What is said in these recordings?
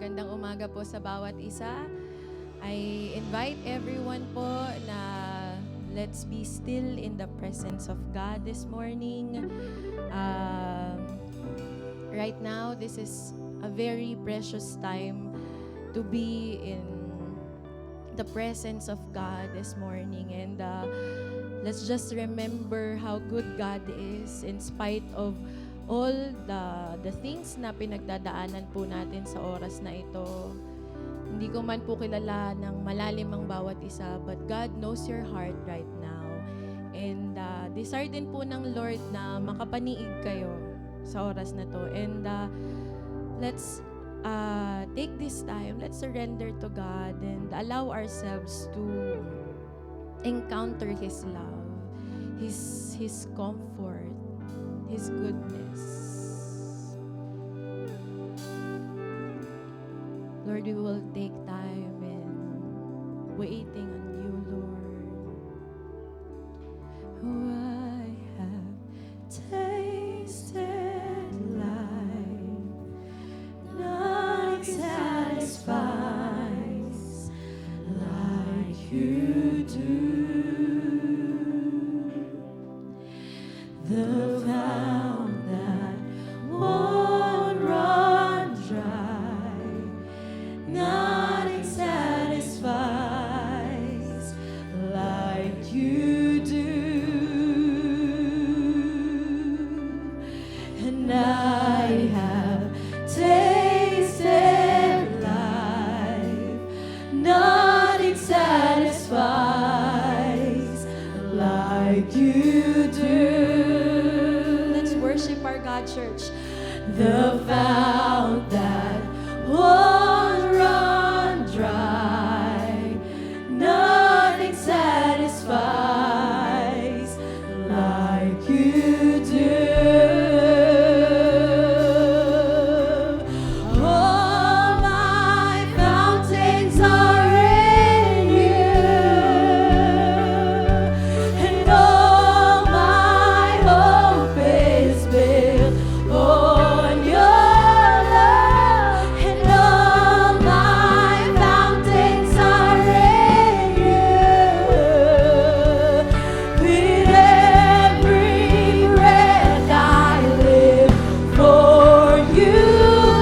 magandang umaga po sa bawat isa. I invite everyone po na let's be still in the presence of God this morning. Right now, this is a very precious time to be in the presence of God this morning. And let's just remember how good God is in spite of all the things na pinagdadaanan po natin sa oras na ito. Hindi ko man po kilala ng malalim ang bawat isa, but God knows your heart right now. And desire din po ng Lord na makapaniig kayo sa oras na to. And let's take this time, let's surrender to God and allow ourselves to encounter His love, His comfort, His goodness. Lord, we will take time in waiting on you, Lord. Oh, I have tasted life, nothing satisfies like you do. The fountain that won't run dry, nothing satisfies like you do. And I have tasted life, nothing satisfies like you do. Worship our God, church. The fountain that won't run dry, nothing satisfies like you do. All my fountains are in you, and all my hope is built on your love, and all my fountains are in you. With every breath I live for you,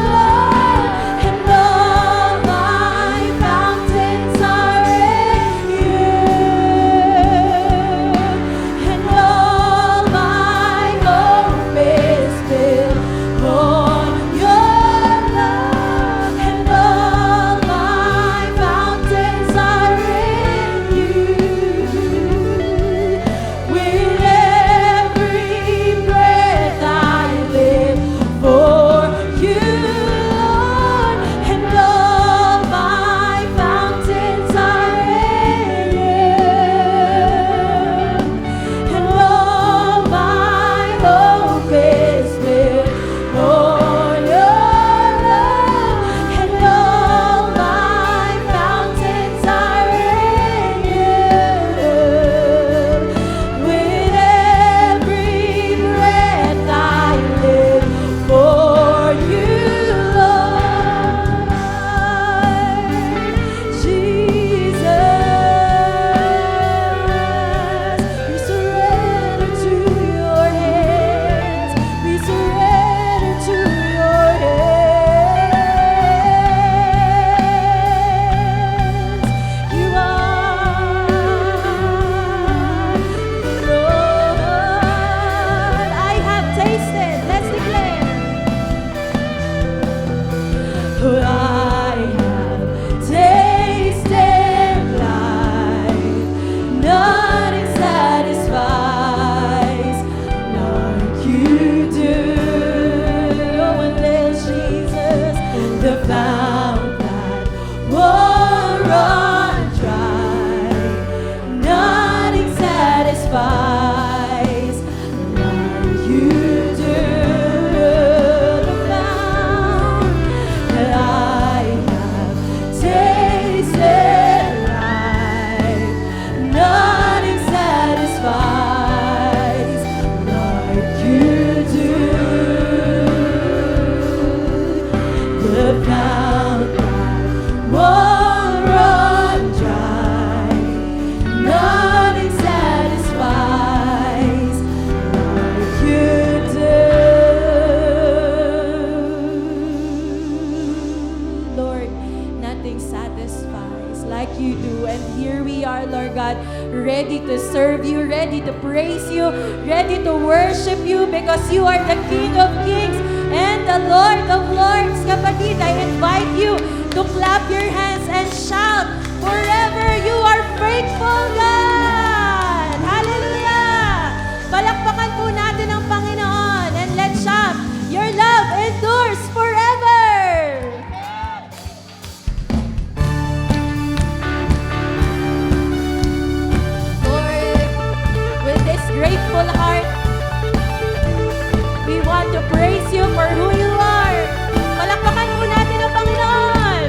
Lord, and all my fountains are in you, and all my hope is built on your love, and all my fountains are in you. With every breath I live for you, Lord, and all my fountains are in you, and all my hope is built on your love, and all my fountains are in you. With every breath I live for you, Lord. Jesus, we surrender to your hands. We surrender to your hands. You are the Lord. I have tasted. Let's declare. I have tasted life, nothing satisfies like you do. Oh, and there's Jesus, the fountain that won't run dry, nothing satisfies like you do. The fountain that I have tasted life, nothing satisfies like you do. The fountain like you do. And here we are, Lord God, ready to serve you, ready to praise you, ready to worship you because you are the King of Kings and the Lord of Lords. Kapatid, I invite you to clap your hands and shout, forever you are faithful, God! Hallelujah! Palakpakan po natin ang Panginoon and let's shout, your love endures forever! Lord, with this grateful heart, we want to praise you for who you are. Palakpakan po natin ang Panginoon.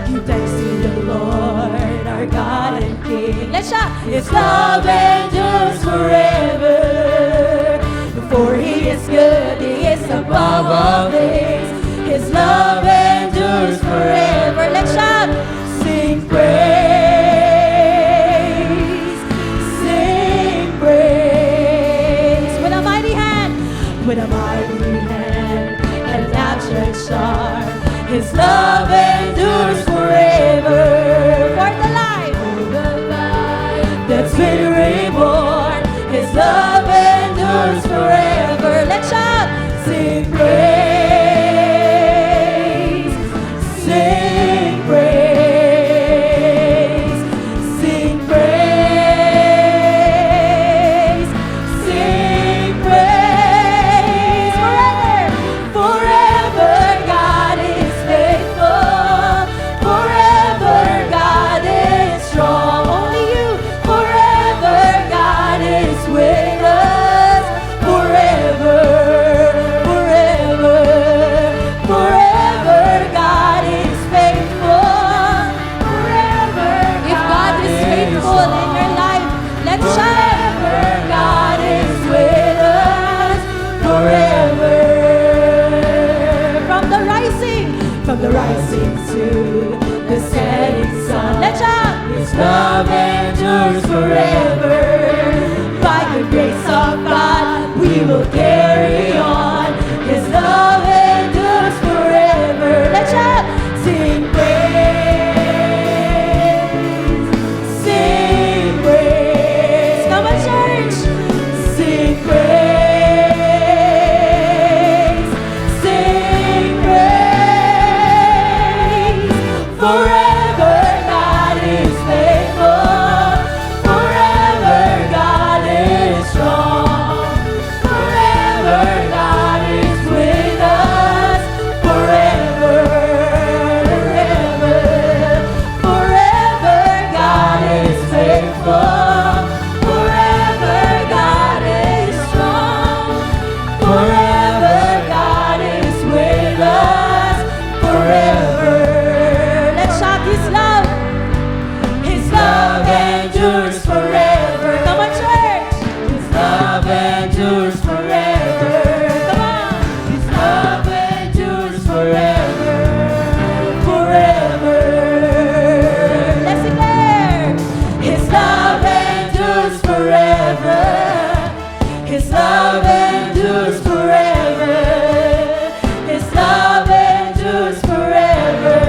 Give thanks to the Lord, our God and King. Let's shout. His love endures forever. For He is good, He is above all things. His love endures forever. Let's shout. Sing praise, sing praise. With a mighty hand, with a mighty hand, and outstretched arm. His love endures forever. For the life that's been reborn. His love endures forever. Let's shout. Sing praise, sing praise, sing praise, sing praise. Forever, forever God is faithful. Forever God is strong. Only you. Forever God is with us. Forever, forever, forever God is faithful. Forever if God is faithful in your life, let's shout. God is with us forever. From the rising to the setting sun. Let's shout. His love endures forever. By the grace of God, we will carry on. His love endures forever. Let's shout. Sing praise, sing praise. Come on, church. Sing praise, sing praise. Forever God is faithful. Forever God is strong. Forever God is with us. Forever, forever, forever God is faithful. Forever God is strong. Forever God is with us. Forever. Let's shout His love. His love endures forever. Come on, church. His love endures forever. Come on. His love endures forever. Forever. Let's declare. His love endures forever. His love endures forever. His love endures forever.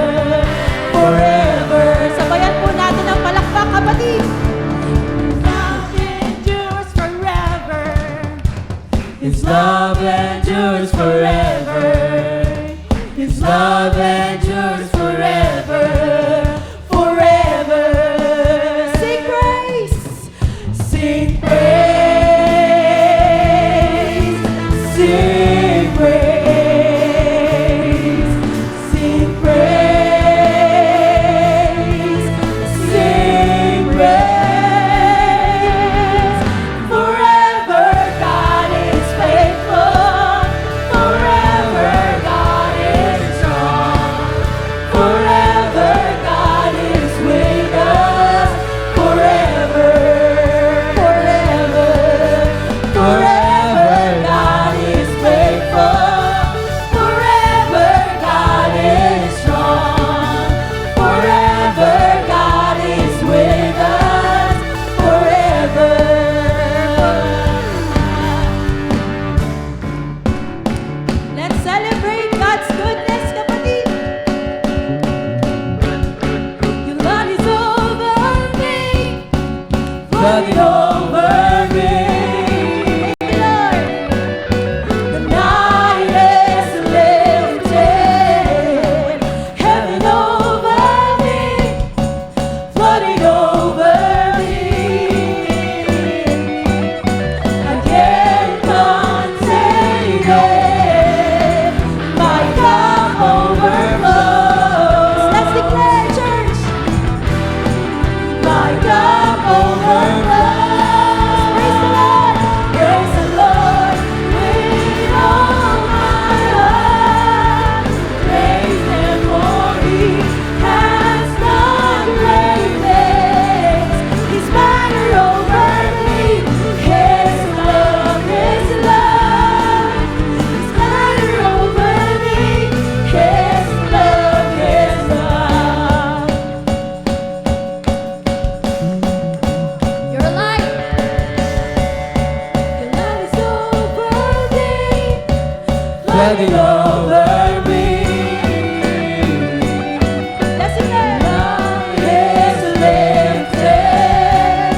Forever. Sabayan po natin ang palakpak, kapatid. His love endures forever. His love endures forever. Forever. Sing praise. Sing praise. Sing praise. Sing praise. Sing praise. Forever God is faithful. Forever God is strong. flooding over me. Let's sing it. Love is lifted,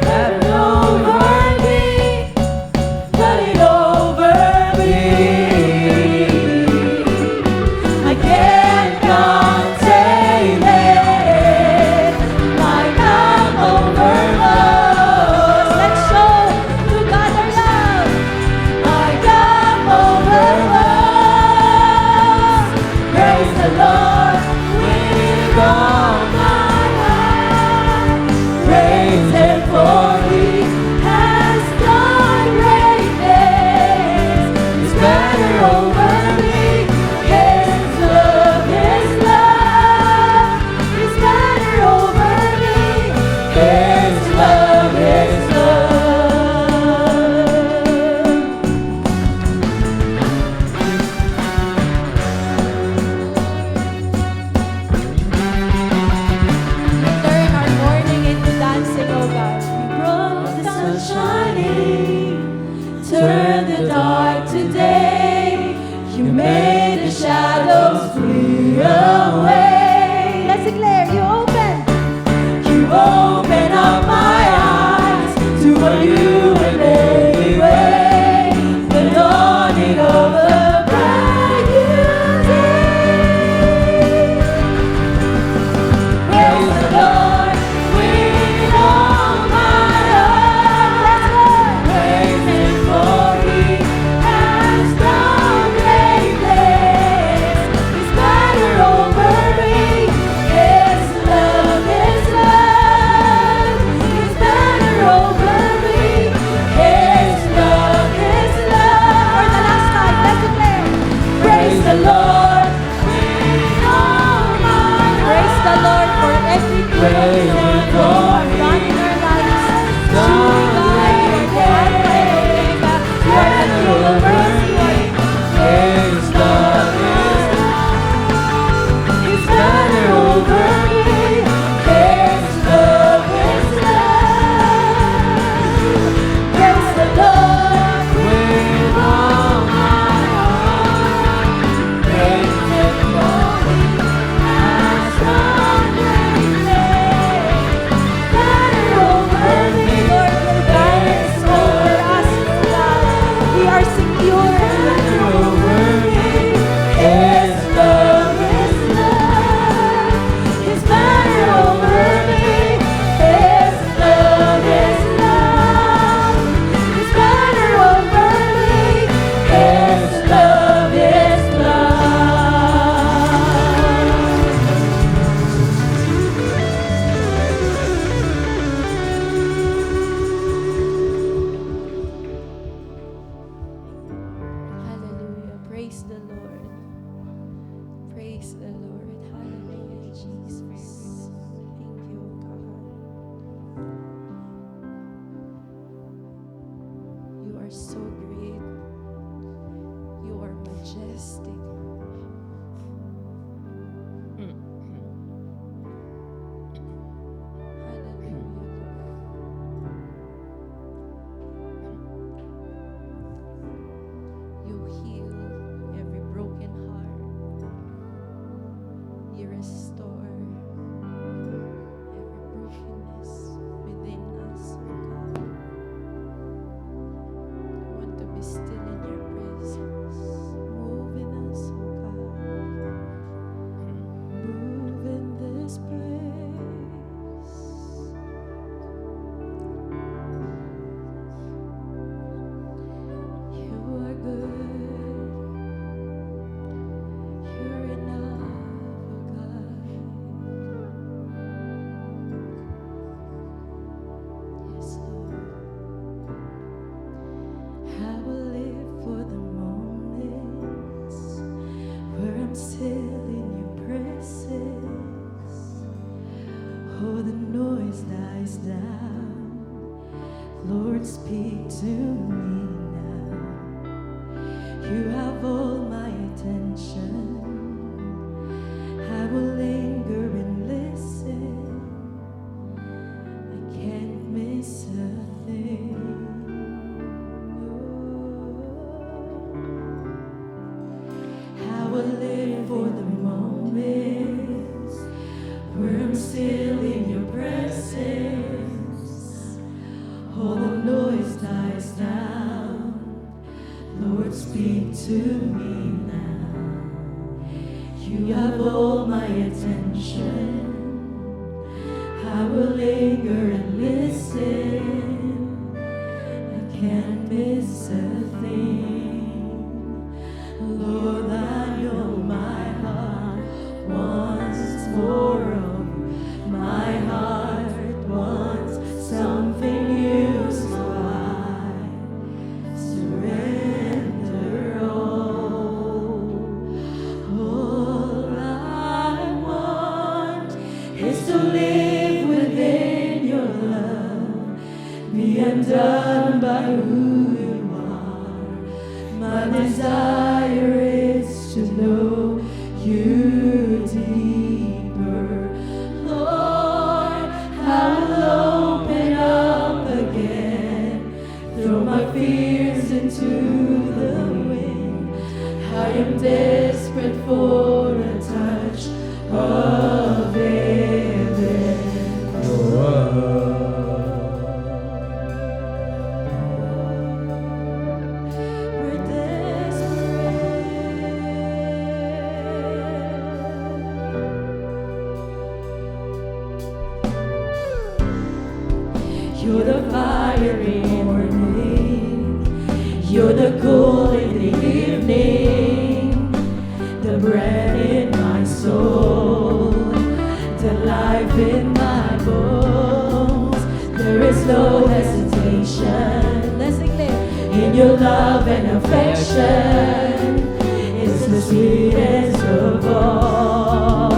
heaven over me, flooding over me. I can't contain it, like I'm overloaded. Let's show to God our love. Like I'm overloaded. Praise the Lord with all my heart. Praise Him for He has done great things. His banner over me, His love, His love. His banner over me, His love, His love. Turn our mourning into dancing, oh God. You brought the sun shining, turned the dark to day. You made the shadows flee away. Let's declare, you open. You open up my eyes to a new and living way, the dawning of a bright new day. Praise the Lord with all my heart. Praise Him for He has done great things. His banner over me, His love, His love. His banner over me, His love, His love. For the last time, let's declare. Praise the Lord with all my Praise the Lord for everything Praise that Him you have for done in our lives. done Truly, God, you are the Alpha and Omega. You are the King of mercy. His love, His banner over me, His love, His love. Praise the Lord with all my heart. Praise Him for He has done great things. Banner over me, Lord, your banner is over us, God. We are secure. banner over me, His love, His love. His banner over me, His love, His love. His banner over me, His love, His Hallelujah. Praise the Lord. Praise the Lord. Hallelujah, Jesus. Thank you, God. You are so great. You are majestic. Hallelujah, Lord. You heal every broken heart. You restore every brokenness within us, oh God. We want to be still in your presence. Move in us, oh God. Move in this place. You are good. You're enough, oh God. Yes, Lord. I will live for the moments where I'm still in your presence. Oh, the noise dies down. Lord, speak to me now. You have all my attention. I will linger and listen. I can't miss a thing. Oh. to me now. You have all my attention. I will linger and listen. I can't miss a thing. Lord, I know my heart wants more of you. My heart wants something new, so I surrender all. All I want is to live within your love, be undone by who you are. My desire is to know you deeper. Lord, I will open up again, throw my fears into the wind. I am desperate for a touch of heaven. We're desperate. You're the fire in the morning, you're the cool in the evening, the breath in my soul, the life in my bones. There is no hesitation. Let's declare. In your love and affection, it's the sweetest of all.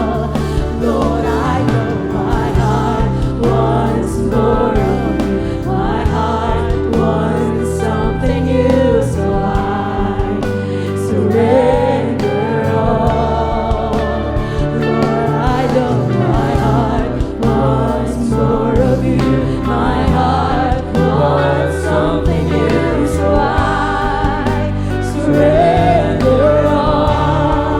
Lord, I know my heart wants more of you. My heart wants something new, so I surrender all. Lord, I know my heart wants more of you. My heart wants something new, so I surrender all.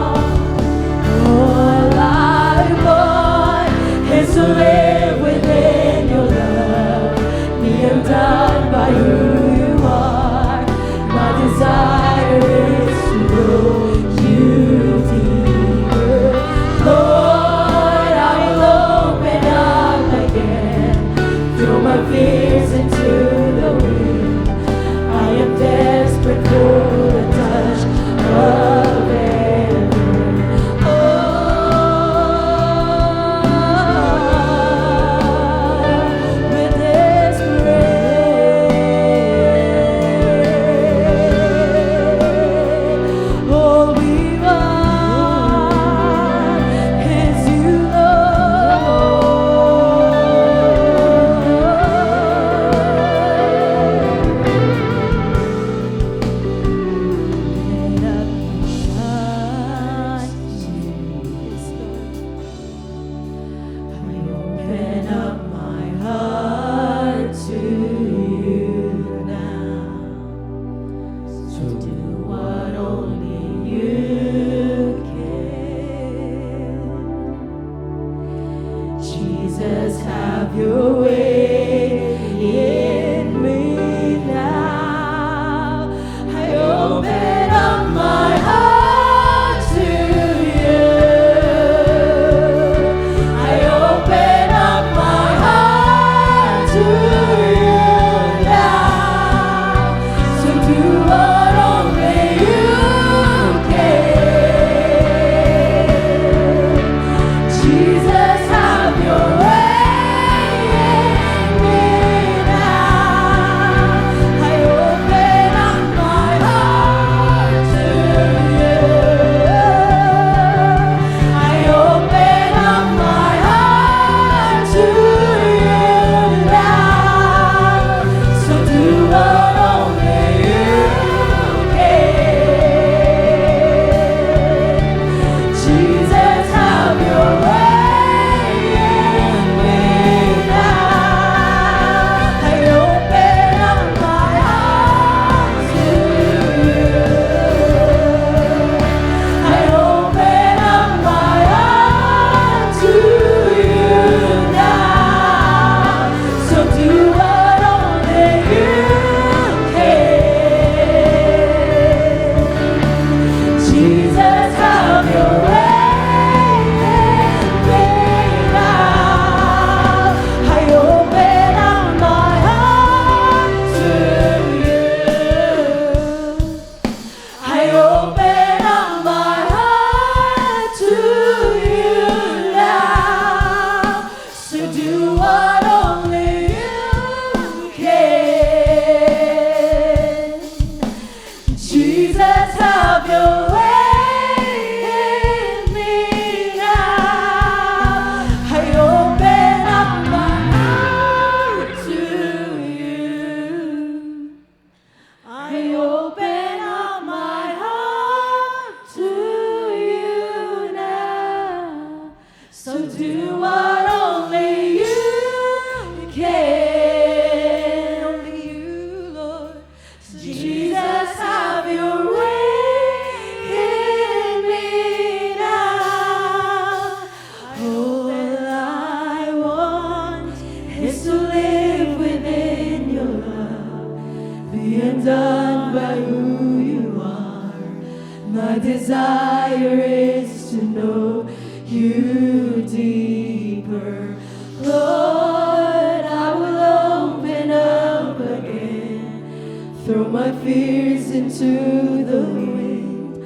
desire is to know you deeper. Lord, I will open up again, throw my fears into the wind.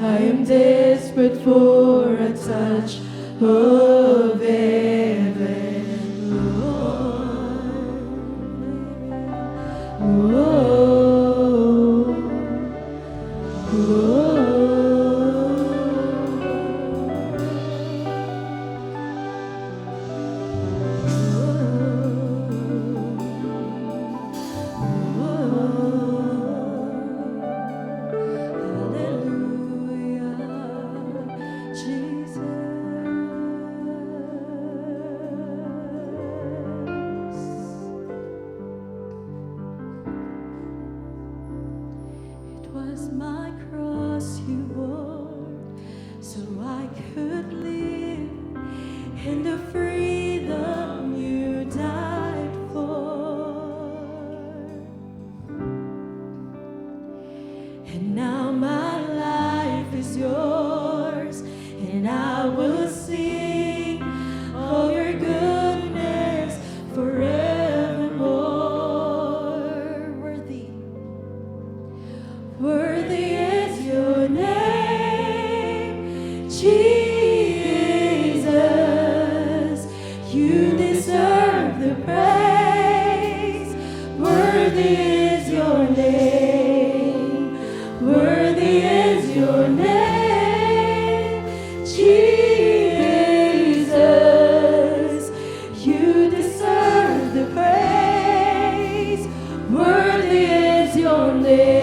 I am desperate for a touch of heaven, Lord. Was my cross you bore, so I could live in the freedom you died for. And now my life is yours, and I will sing all your goodness forevermore. Worthy is your name, Jesus. You deserve the praise. Worthy is your name. Worthy is your name, Jesus. You deserve the praise. Worthy is your name.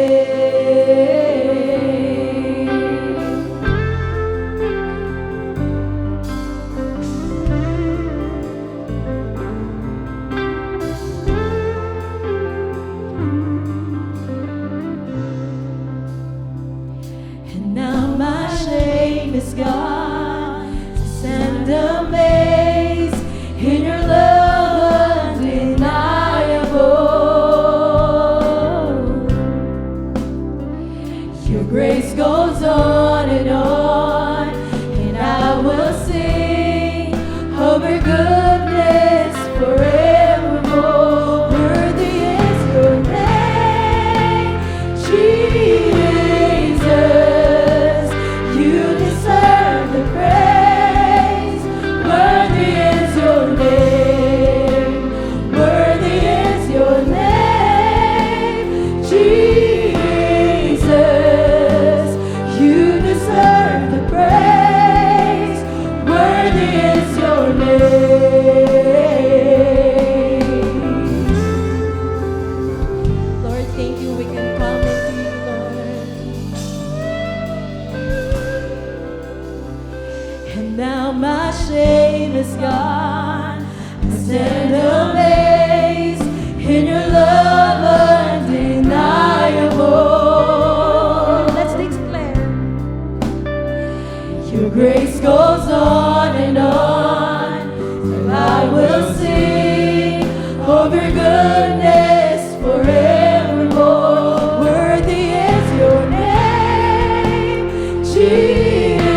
And now my shame is gone, to stand amazed in your love undeniable. Your grace goes on, and I will sing of your goodness forevermore. Worthy is your name, Jesus. You deserve the praise. Worthy is your name. Worthy is your name, Jesus. You deserve the praise. Worthy is your name. Lord, thank you. We can come into you, Lord. And now my shame is gone. I stand amazed in your love undeniable. Let's declare. Your grace goes on, and I will sing of your goodness forevermore. Worthy is your name, Jesus.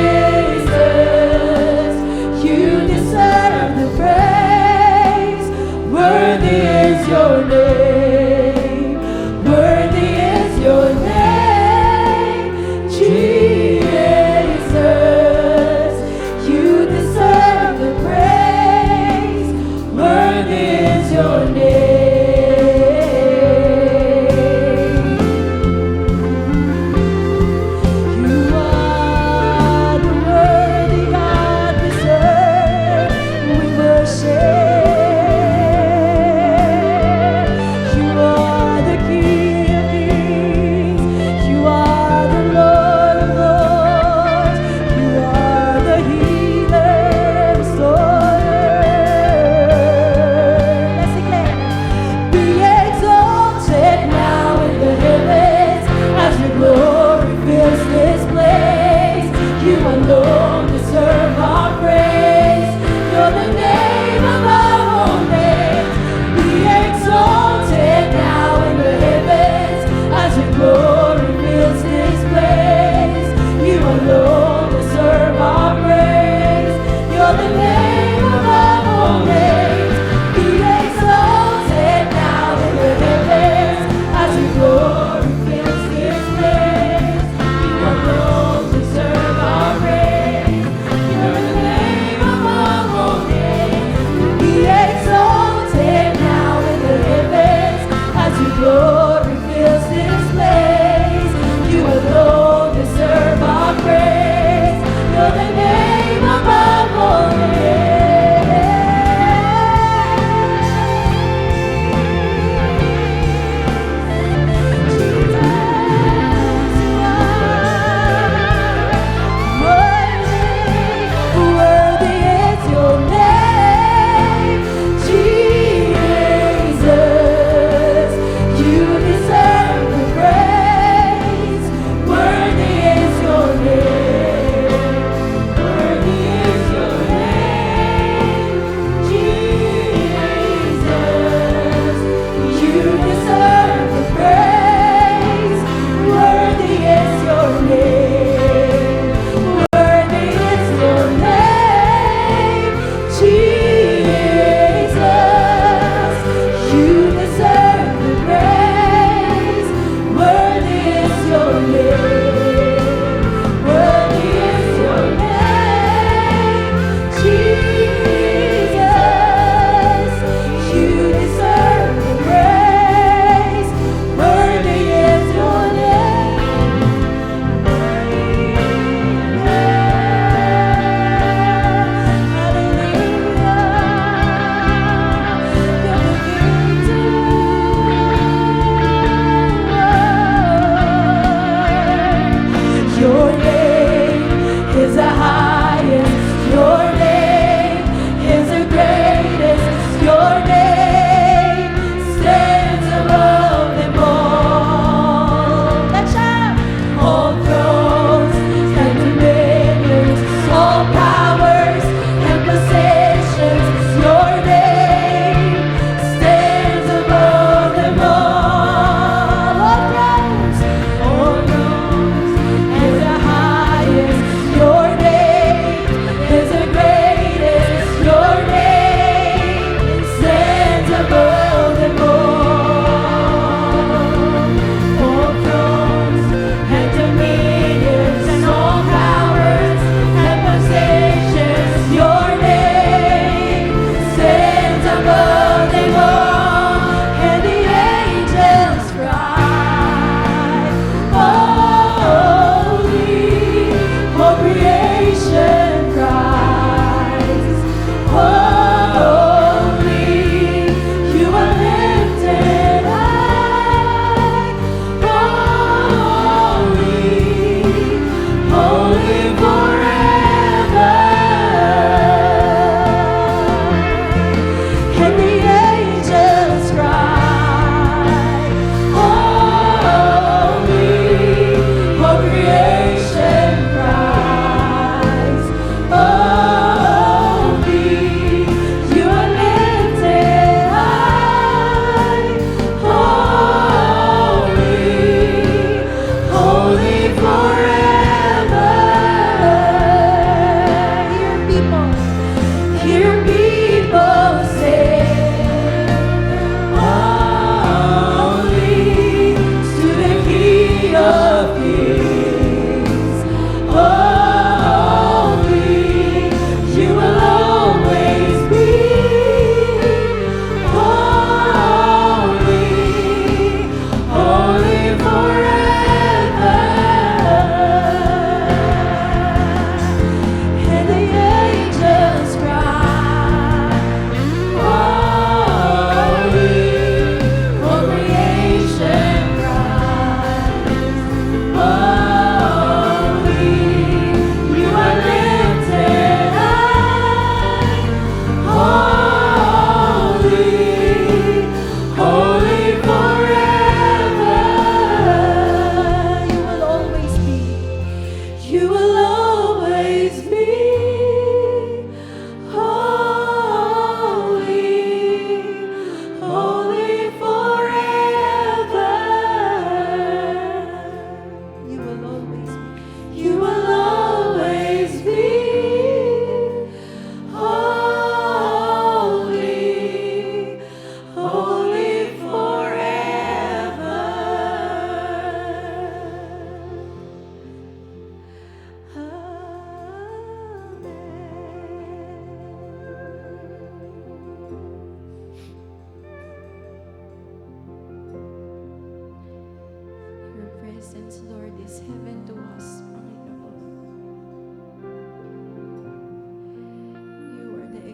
You deserve the praise. Worthy is your name. Worthy is your name, Jesus. You deserve the praise. Worthy is your name.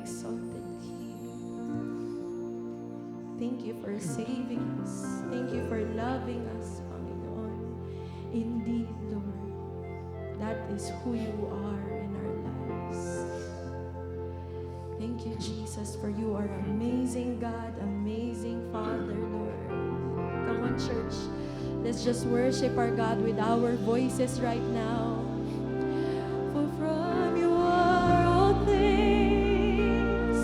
exalted King. Thank you for saving us. Thank you for loving us, Panginoon. Indeed, Lord, that is who you are in our lives. Thank you, Jesus, for you are amazing God, amazing Father, Lord. Come on, church. Let's just worship our God with our voices right now. For from you are all things.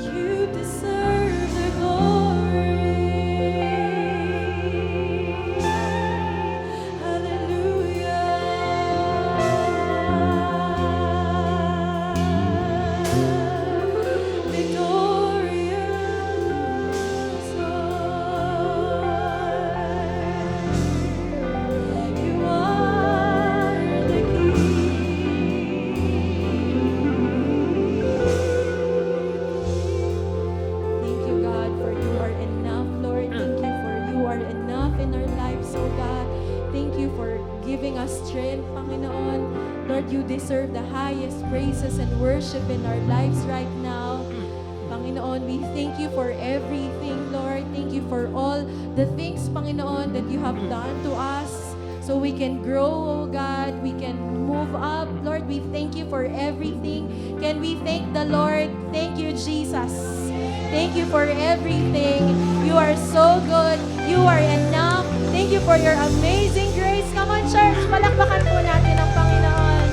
You deserve the glory. Hallelujah. Victorious Lord. You are the King. Thank you, God, for you are enough, Lord. Thank you for you are enough in our lives, oh God. Thank you for giving us strength, Panginoon. Lord, you deserve the highest praises and worship in our lives right now. Panginoon, we thank you for everything, Lord. Thank you for all the things, Panginoon, that you have done to us so we can grow, oh God. We can move up. Lord, we thank you for everything. Can we thank the Lord? Thank you, Jesus. Thank you for everything. You are so good. You are enough. Thank you for your amazing grace. Come on, church. Palakpakan po natin ang Panginoon.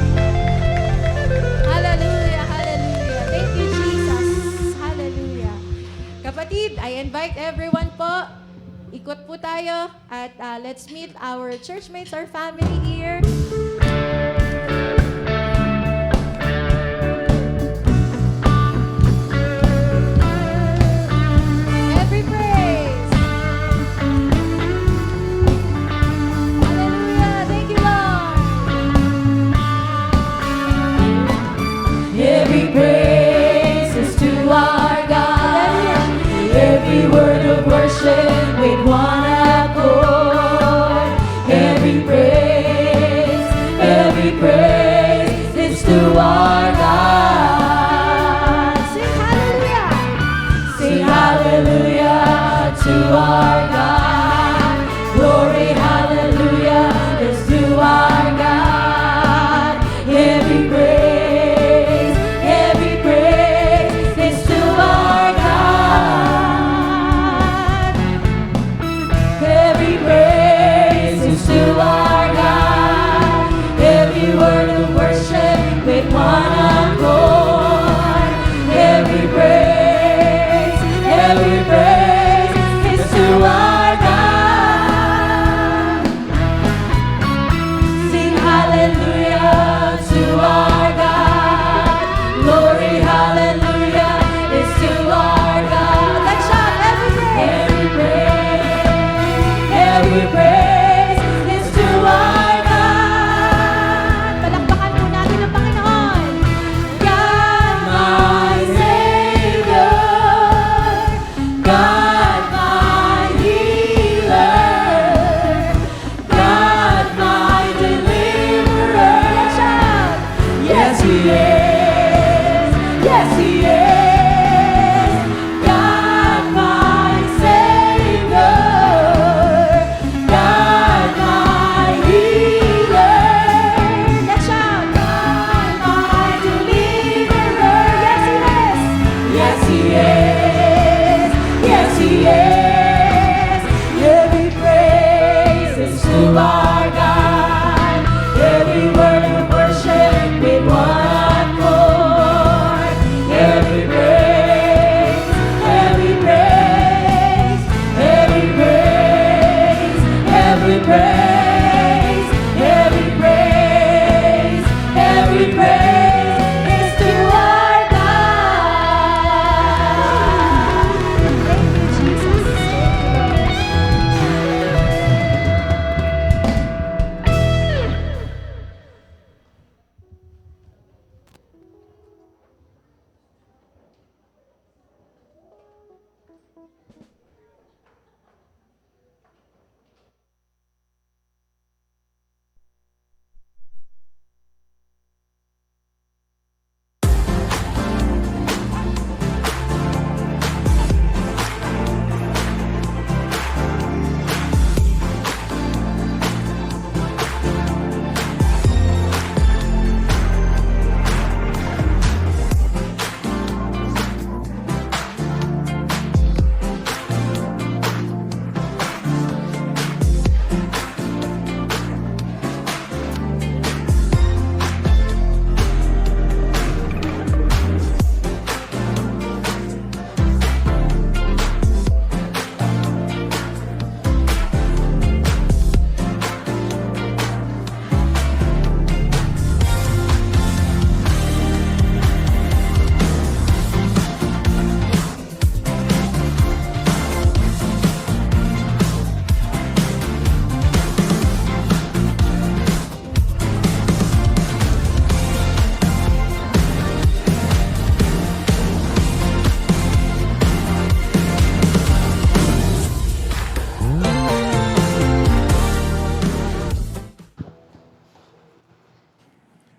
Hallelujah, hallelujah. Thank you, Jesus. Hallelujah. Kapatid, I invite everyone po. Ikot po tayo at let's meet our churchmates, our family here. Every praise. Hallelujah. Thank you, Lord. Every praise is to our God. Every word of worship with one accord. Every praise is to our God. Sing hallelujah. Sing hallelujah to our God. Glory, hallelujah is to our God. Every praise is to our God. Every praise is to our God. Every word of worship with one accord. Every praise is to our God. Sing hallelujah to our God. Glory, hallelujah is to our God. Let's shout every praise. Every praise is to our God. Palakpakan po natin ang Panginoon.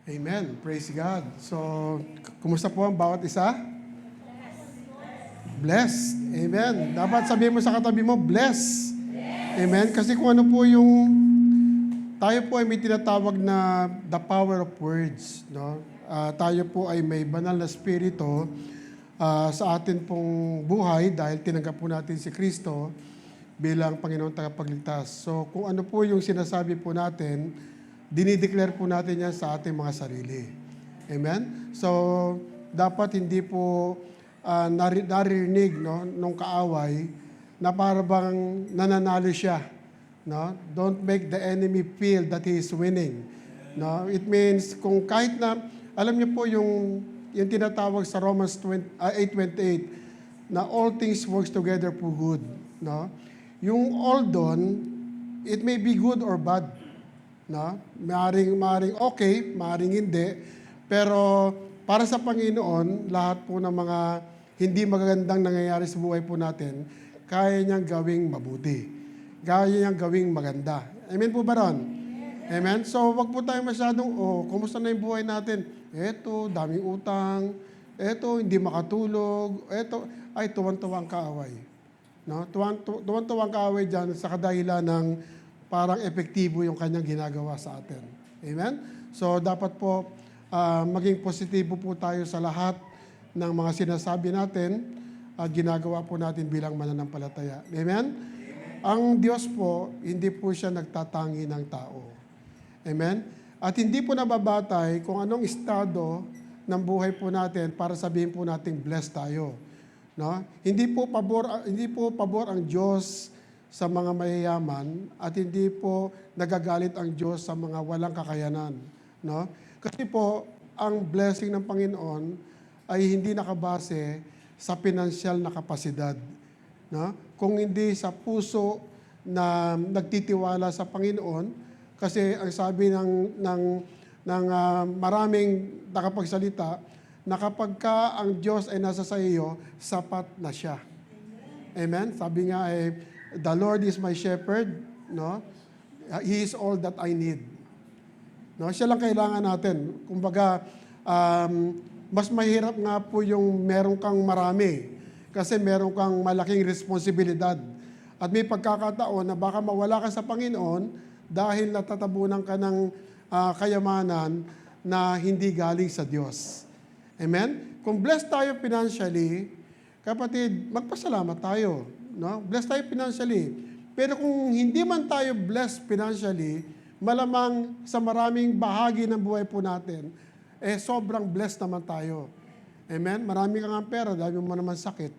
Amen. Praise God. So, kumusta po ang bawat isa? Blessed. Amen. Dapat sabihin mo sa katabi mo, blessed. Amen. Kasi kung ano po yung, tayo po ay may tinatawag na the power of words. No? Tayo po ay may banal na spirito sa atin pong buhay dahil tinanggap po natin si Kristo bilang Panginoong tagapagligtas. So, kung ano po yung sinasabi po natin, dinideclare po natin yan sa ating mga sarili. Amen? So, dapat hindi po naririnig nung kaaway na para bang nananalo siya. No? Don't make the enemy feel that he is winning. No? It means, kung kahit na, alam niyo po yung tinatawag sa Romans 8:28, na all things works together for good. No? Yung all doon, it may be good or bad. No? Maaring okay, maaring hindi. Pero para sa Panginoon, lahat po ng mga hindi magagandang nangyayari sa buhay po natin, kaya niyang gawing mabuti. Kaya niyang gawing maganda. Amen po ba ron? Amen? So, wag po tayo masyadong, kumusta na yung buhay natin? Eto, daming utang. Eto, hindi makatulog. Eto, ay, tuwan-tuwang kaaway. No? Tuwan-tuwang kaaway dyan sa kadahilan ng parang epektibo yung kanyang ginagawa sa atin. Amen? So, dapat po maging positibo po tayo sa lahat ng mga sinasabi natin at ginagawa po natin bilang mananampalataya. Amen? Ang Diyos po, hindi po siya nagtatangi ng tao. Amen? At hindi po nababatay kung anong estado ng buhay po natin para sabihin po natin blessed tayo. No? Hindi po pabor ang Diyos sa mga mayayaman at hindi po nagagalit ang Diyos sa mga walang kakayanan. No? Kasi po, ang blessing ng Panginoon ay hindi nakabase sa pinansyal na kapasidad. No? Kung hindi sa puso na nagtitiwala sa Panginoon, kasi ang sabi ng maraming nakapagsalita, na kapag ka ang Diyos ay nasa sa iyo, sapat na siya. Amen? Sabi nga the Lord is my shepherd, no? He is all that I need. No, siya lang kailangan natin. Kumbaga, mas mahirap nga po yung meron kang marami kasi meron kang malaking responsibilidad. At may pagkakataon na baka mawala ka sa Panginoon dahil natatabunan ka ng kayamanan na hindi galing sa Diyos. Amen? Kung blessed tayo financially, kapatid, magpasalamat tayo. No? Blessed tayo financially. Pero kung hindi man tayo blessed financially, malamang sa maraming bahagi ng buhay po natin, sobrang blessed naman tayo. Amen? Marami kang ang pera, dahil mo naman sakit.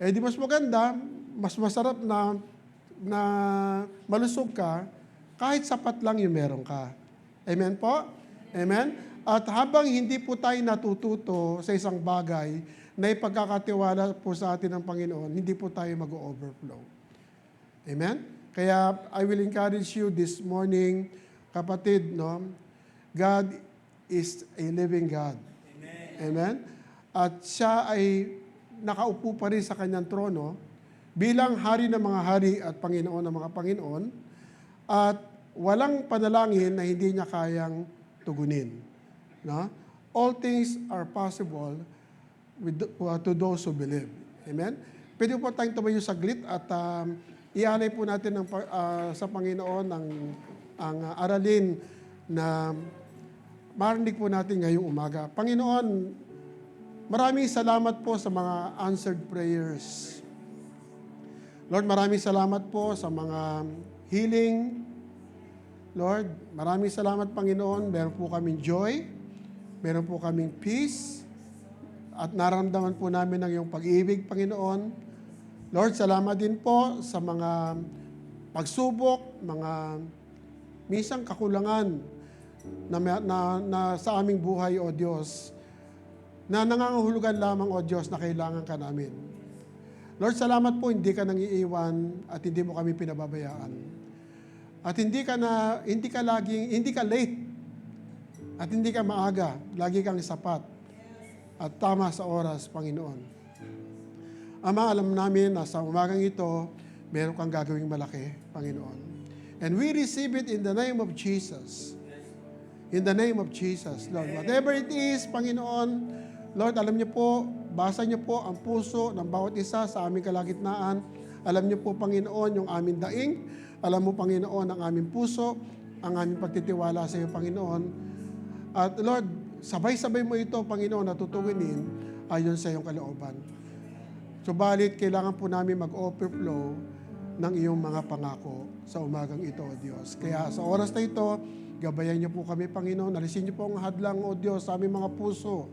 Di mas maganda, mas masarap na malusog ka, kahit sapat lang yung meron ka. Amen po? Amen? At habang hindi po tayo natututo sa isang bagay na ipagkakatiwala po sa atin ng Panginoon, hindi po tayo mag-overflow. Amen? Kaya I will encourage you this morning, kapatid, no? God is a living God. Amen? Amen? At siya ay nakaupo pa rin sa kanyang trono bilang hari ng mga hari at Panginoon ng mga Panginoon at walang panalangin na hindi niya kayang tugunin. No? All things are possible to those who believe. Amen? Pwede po tayong tumayo saglit at ialay po natin sa Panginoon ang aralin na marinig po natin ngayong umaga. Panginoon, maraming salamat po sa mga answered prayers. Lord, maraming salamat po sa mga healing. Lord, maraming salamat, Panginoon. Meron po kaming joy. Meron po kaming peace. At nararamdaman po namin ang iyong pag-ibig, Panginoon. Lord, salamat din po sa mga pagsubok, mga minsan kakulangan na sa aming buhay, O Diyos, na nangangahulugan lamang, O Diyos, na kailangan ka namin. Lord, salamat po, hindi ka nang iiwan at hindi mo kami pinababayaan. At hindi ka late at hindi ka maaga, lagi kang sapat at tama sa oras, Panginoon. Ama, alam namin na sa umagang ito, meron kang gagawing malaki, Panginoon. And we receive it in the name of Jesus. In the name of Jesus, Lord. Whatever it is, Panginoon, Lord, alam niyo po, basa niyo po ang puso ng bawat isa sa aming kalagitnaan. Alam niyo po, Panginoon, yung aming daing. Alam mo, Panginoon, ang aming puso, ang aming pagtitiwala sa iyo, Panginoon. At Lord, sabay-sabay mo ito, Panginoon, na tutugunin ayon sa iyong kalooban. Subalit, kailangan po namin mag-overflow ng iyong mga pangako sa umagang ito, O Diyos. Kaya sa oras na ito, gabayan niyo po kami, Panginoon. Alisin niyo po ang hadlang, O Diyos, sa aming mga puso.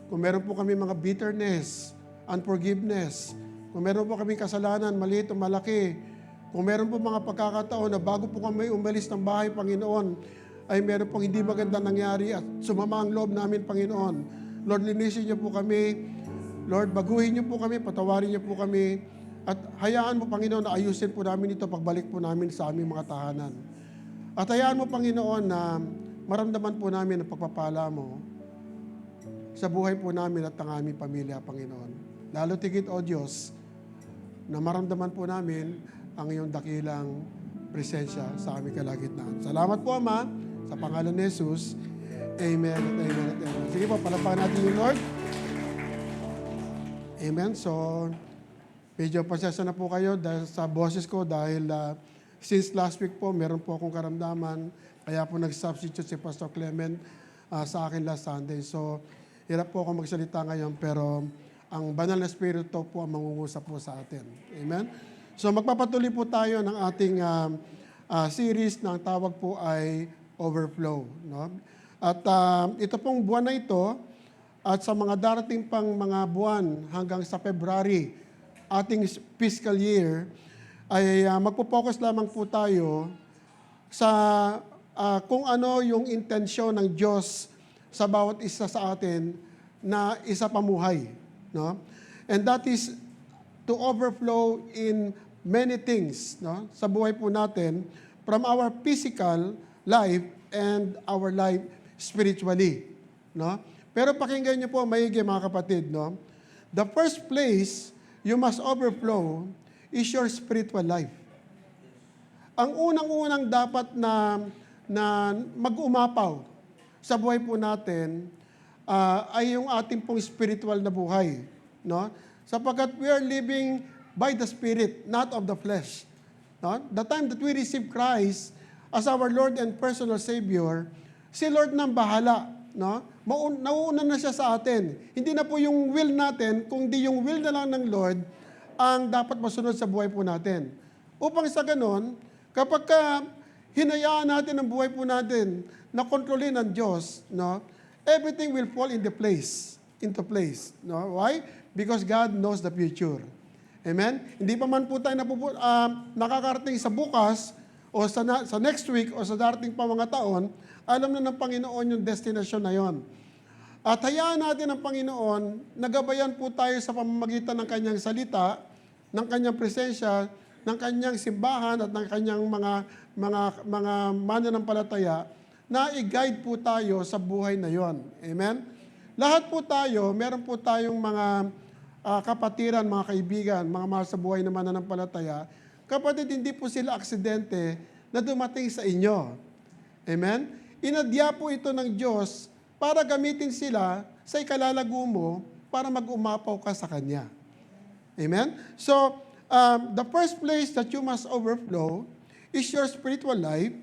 Kung meron po kami mga bitterness, unforgiveness, kung meron po kami kasalanan, maliit o malaki, kung meron po mga pagkakataon na bago po kami umalis ng bahay, Panginoon, ay meron pong hindi maganda nangyari at sumama ang loob namin, Panginoon. Lord, linisin niyo po kami. Lord, baguhin niyo po kami, patawarin niyo po kami, at hayaan mo, Panginoon, na ayusin po namin ito pagbalik po namin sa aming mga tahanan. At hayaan mo, Panginoon, na maramdaman po namin ang pagpapala mo sa buhay po namin at ang aming pamilya, Panginoon. Lalo tigit, O Diyos, na maramdaman po namin ang iyong dakilang presensya sa aming kalagitnaan. Salamat po, Ama, sa pangalan ni Jesus. Amen at amen at amen. Sige po, palapakan natin yung Lord. Amen. So, medyo pasensya na po kayo dahil sa boses ko dahil since last week po, meron po akong karamdaman. Kaya po nag-substitute si Pastor Clement sa akin last Sunday. So, hirap po ako magsalita ngayon pero ang banal na Espiritu po ang mangungusap po sa atin. Amen. So, magpapatuloy po tayo ng ating series na ang tawag po ay Overflow. No? At ito pong buwan na ito, at sa mga darating pang mga buwan hanggang sa February, ating fiscal year, ay magpo-focus lamang po tayo sa kung ano yung intensyon ng Diyos sa bawat isa sa atin na isa pamuhay. No? And that is to overflow in many things, no? Sa buhay po natin, from our physical life and our life spiritually. No? Pero pakinggan niyo po maigi, mga kapatid, no? The first place you must overflow is your spiritual life. Ang unang-unang dapat na mag-umapaw sa buhay po natin ay yung ating pong spiritual na buhay, no? Sapagkat we are living by the Spirit, not of the flesh. No? The time that we receive Christ as our Lord and personal Savior, si Lord nang bahala, no? Nauuna na siya sa atin. Hindi na po yung will natin, kundi yung will na lang ng Lord ang dapat masunod sa buhay po natin. Upang sa ganon, kapag hinayaan natin ang buhay po natin na kontrolin ng Diyos, no, everything will fall into place. No? Why? Because God knows the future. Amen? Hindi pa man po tayo nakakarating sa bukas o sa next week o sa darating pa mga taon, alam na ng Panginoon yung destination na yon. At hayaan natin ang Panginoon, nagabayan po tayo sa pamamagitan ng kanyang salita, ng kanyang presensya, ng kanyang simbahan at ng kanyang mga mananampalataya na i-guide po tayo sa buhay na yon. Amen? Lahat po tayo, meron po tayong mga kapatiran, mga kaibigan, mga mahal sa buhay na mananampalataya. Kapatid, hindi po sila aksidente na dumating sa inyo. Amen? Inadya po ito ng Diyos para gamitin sila sa ikalalago mo para mag-umapaw ka sa Kanya. Amen? So, the first place that you must overflow is your spiritual life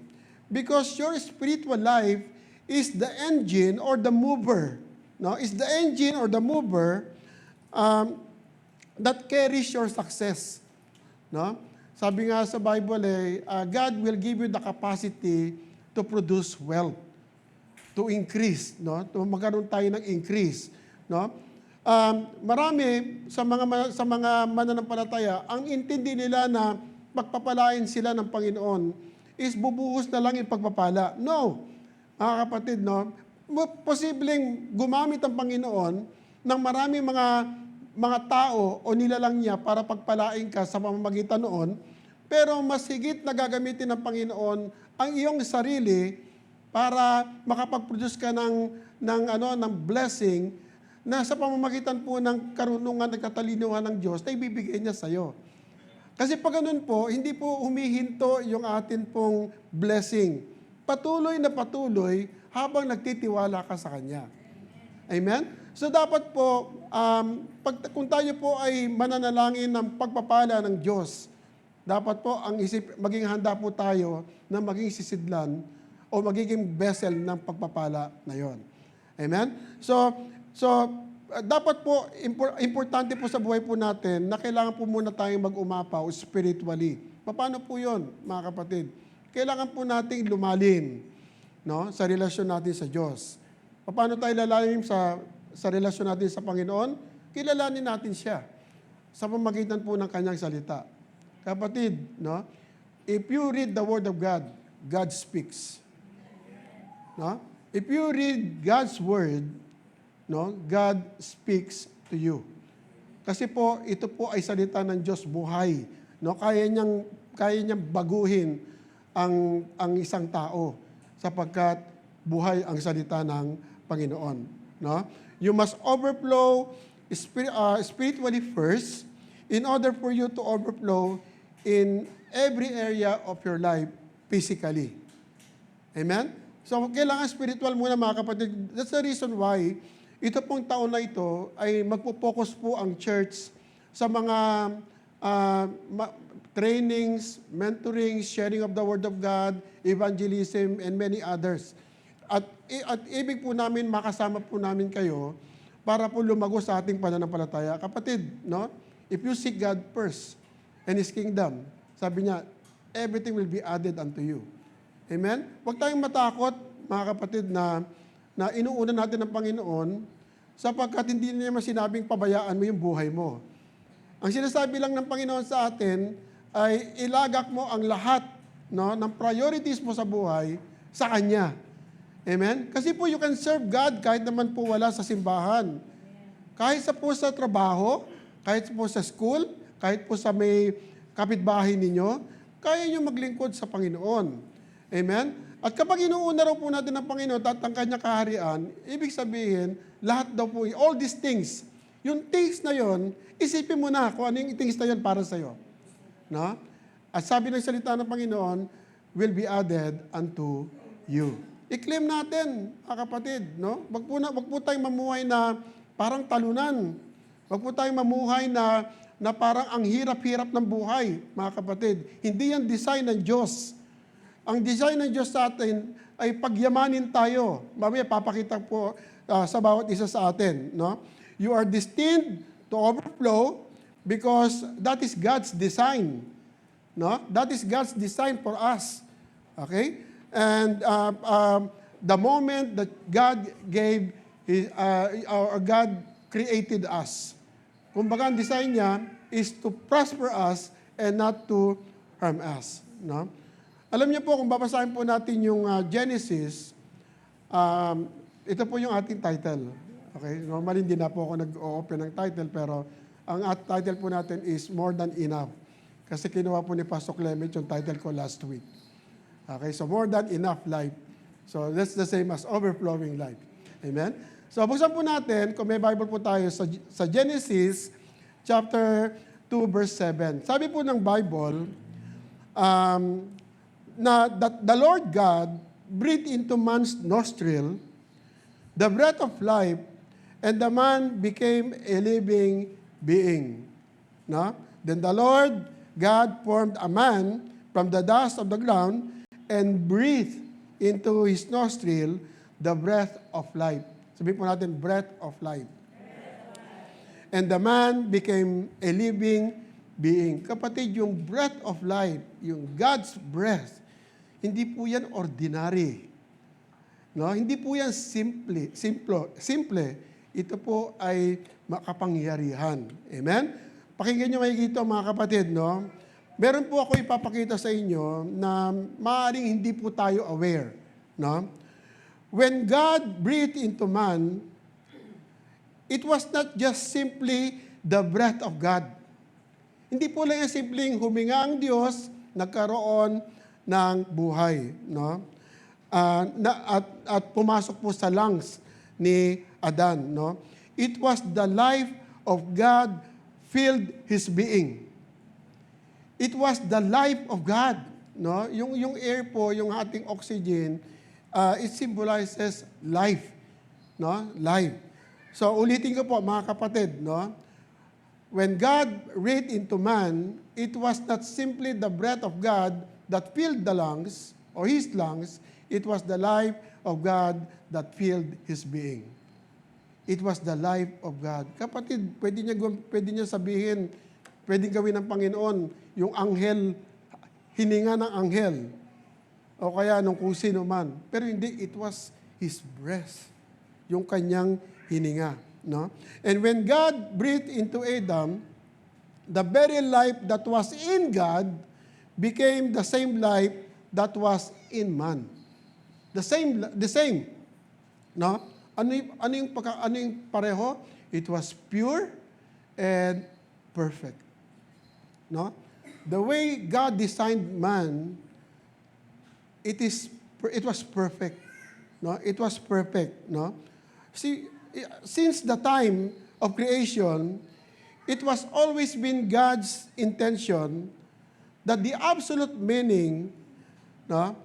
because your spiritual life is the engine or the mover. No? Is the engine or the mover that carries your success. No? Sabi nga sa Bible, God will give you the capacity to produce wealth, to increase, no? To magkaroon tayo ng increase, no? Marami sa mga mananampalataya, ang intindi nila na pagpapalain sila ng Panginoon is bubuhos na lang yung pagpapala. No, mga kapatid, no? Posibleng gumamit ang Panginoon ng maraming mga tao o nilalang niya para pagpalain ka sa pamamagitan noon, pero mas higit na gagamitin ng Panginoon ang iyong sarili para makapag-produce ka ng blessing na sa pamamagitan po ng karunungan at katalinuhan ng Diyos na ibibigay niya sa iyo. Kasi pag ganun po, hindi po humihinto yung atin pong blessing. Patuloy na patuloy habang nagtitiwala ka sa Kanya. Amen? So dapat po, kung tayo po ay mananalangin ng pagpapala ng Diyos, dapat po maging handa po tayo na maging sisidlan o magiging vessel ng pagpapala na yon. Amen? So dapat po, importante po sa buhay po natin na kailangan po muna tayong mag-umapaw spiritually. Paano po yon, mga kapatid? Kailangan po nating lumalim, no, sa relasyon natin sa Diyos. Paano tayo lalalim sa relasyon natin sa Panginoon? Kilalanin natin siya sa pamamagitan po ng Kanyang salita. Kapatid, no, if you read the Word of God, God speaks. No? If you read God's Word, no, God speaks to you. Kasi po, ito po ay salita ng Diyos buhay. No? Kaya niyang baguhin ang isang tao sapagkat buhay ang salita ng Panginoon. No? You must overflow spiritually first in order for you to overflow in every area of your life physically. Amen? So, kailangan spiritual muna, mga kapatid. That's the reason why ito pong taon na ito ay magpo-focus po ang church sa mga trainings, mentoring, sharing of the Word of God, evangelism, and many others. At ibig po namin, makasama po namin kayo para po lumago sa ating pananampalataya. Kapatid, no? If you seek God first and His kingdom, sabi niya, everything will be added unto you. Amen? Huwag tayong matakot, mga kapatid, na inuuna natin ng Panginoon sapagkat hindi niya naman sinabing pabayaan mo yung buhay mo. Ang sinasabi lang ng Panginoon sa atin ay ilagak mo ang lahat, no, ng priorities mo sa buhay sa Kanya. Amen? Kasi po you can serve God kahit naman po wala sa simbahan. Kahit po sa trabaho, kahit po sa school, kahit po sa may kapitbahay ninyo, kaya nyo maglingkod sa Panginoon. Amen? At kapag inuuna raw po natin ng Panginoon at ang Kanya kaharian, ibig sabihin, lahat daw po, all these things, yung things na yon, isipin mo na kung ano yung things na yon para sa'yo. No? At sabi ng salita ng Panginoon, will be added unto you. I-claim natin, kapatid, no? Wag po tayong mamuhay na parang talunan. Wag po tayong mamuhay na parang ang hirap-hirap ng buhay, mga kapatid. Hindi yan design ng Diyos. Ang design ng Diyos sa atin ay pagyamanin tayo. Mamaya papakita po sa bawat isa sa atin, no? You are destined to overflow because that is God's design. No? That is God's design for us. Okay? And the moment that God God created us, kumbaga ang design niya is to prosper us and not to harm us. No? Alam niyo po, kung babasahin po natin yung Genesis, ito po yung ating title. Okay? Normally, hindi na po ako nag-open ng title, pero ang title po natin is More Than Enough. Kasi kinuha po ni Pastor Clement yung title ko last week. Okay, so more than enough life. So that's the same as overflowing life. Amen? So buksan po natin, kung may Bible po tayo, sa Genesis chapter 2 verse 7. Sabi po ng Bible, na that the Lord God breathed into man's nostril the breath of life, and the man became a living being. No? Then the Lord God formed a man from the dust of the ground and breathed into his nostril the breath of life. Sabihin po natin, breath of life. And the man became a living being. Kapatid, yung breath of life, yung God's breath, hindi po yan ordinary. No? Hindi po yan simple. Ito po ay makapangyarihan. Amen? Pakinggan nyo maigito, mga kapatid, no? Meron po ako ipapakita sa inyo na maaaring hindi po tayo aware. No? When God breathed into man, it was not just simply the breath of God. Hindi po lang yung simpleng huminga ang Diyos, nagkaroon ng buhay. No? At pumasok po sa lungs ni Adan. No? It was the life of God filled his being. It was the life of God, no? Yung air po, yung ating oxygen, it symbolizes life, no? Life. So ulitin ko po mga kapatid, no? When God breathed into man, it was not simply the breath of God that filled the lungs or his lungs, it was the life of God that filled his being. It was the life of God. Kapatid, pwede niya sabihin, pwedeng gawin ng Panginoon, yung anghel, hininga ng anghel, o kaya nung kung sino man. Pero hindi, it was his breath, yung kanyang hininga. No? And when God breathed into Adam, the very life that was in God became the same life that was in man. The same. No? Ano yung pareho? It was pure and perfect. No? The way God designed man, it was perfect. No? It was perfect, no? See, since the time of creation, it was always been God's intention that the absolute meaning, no,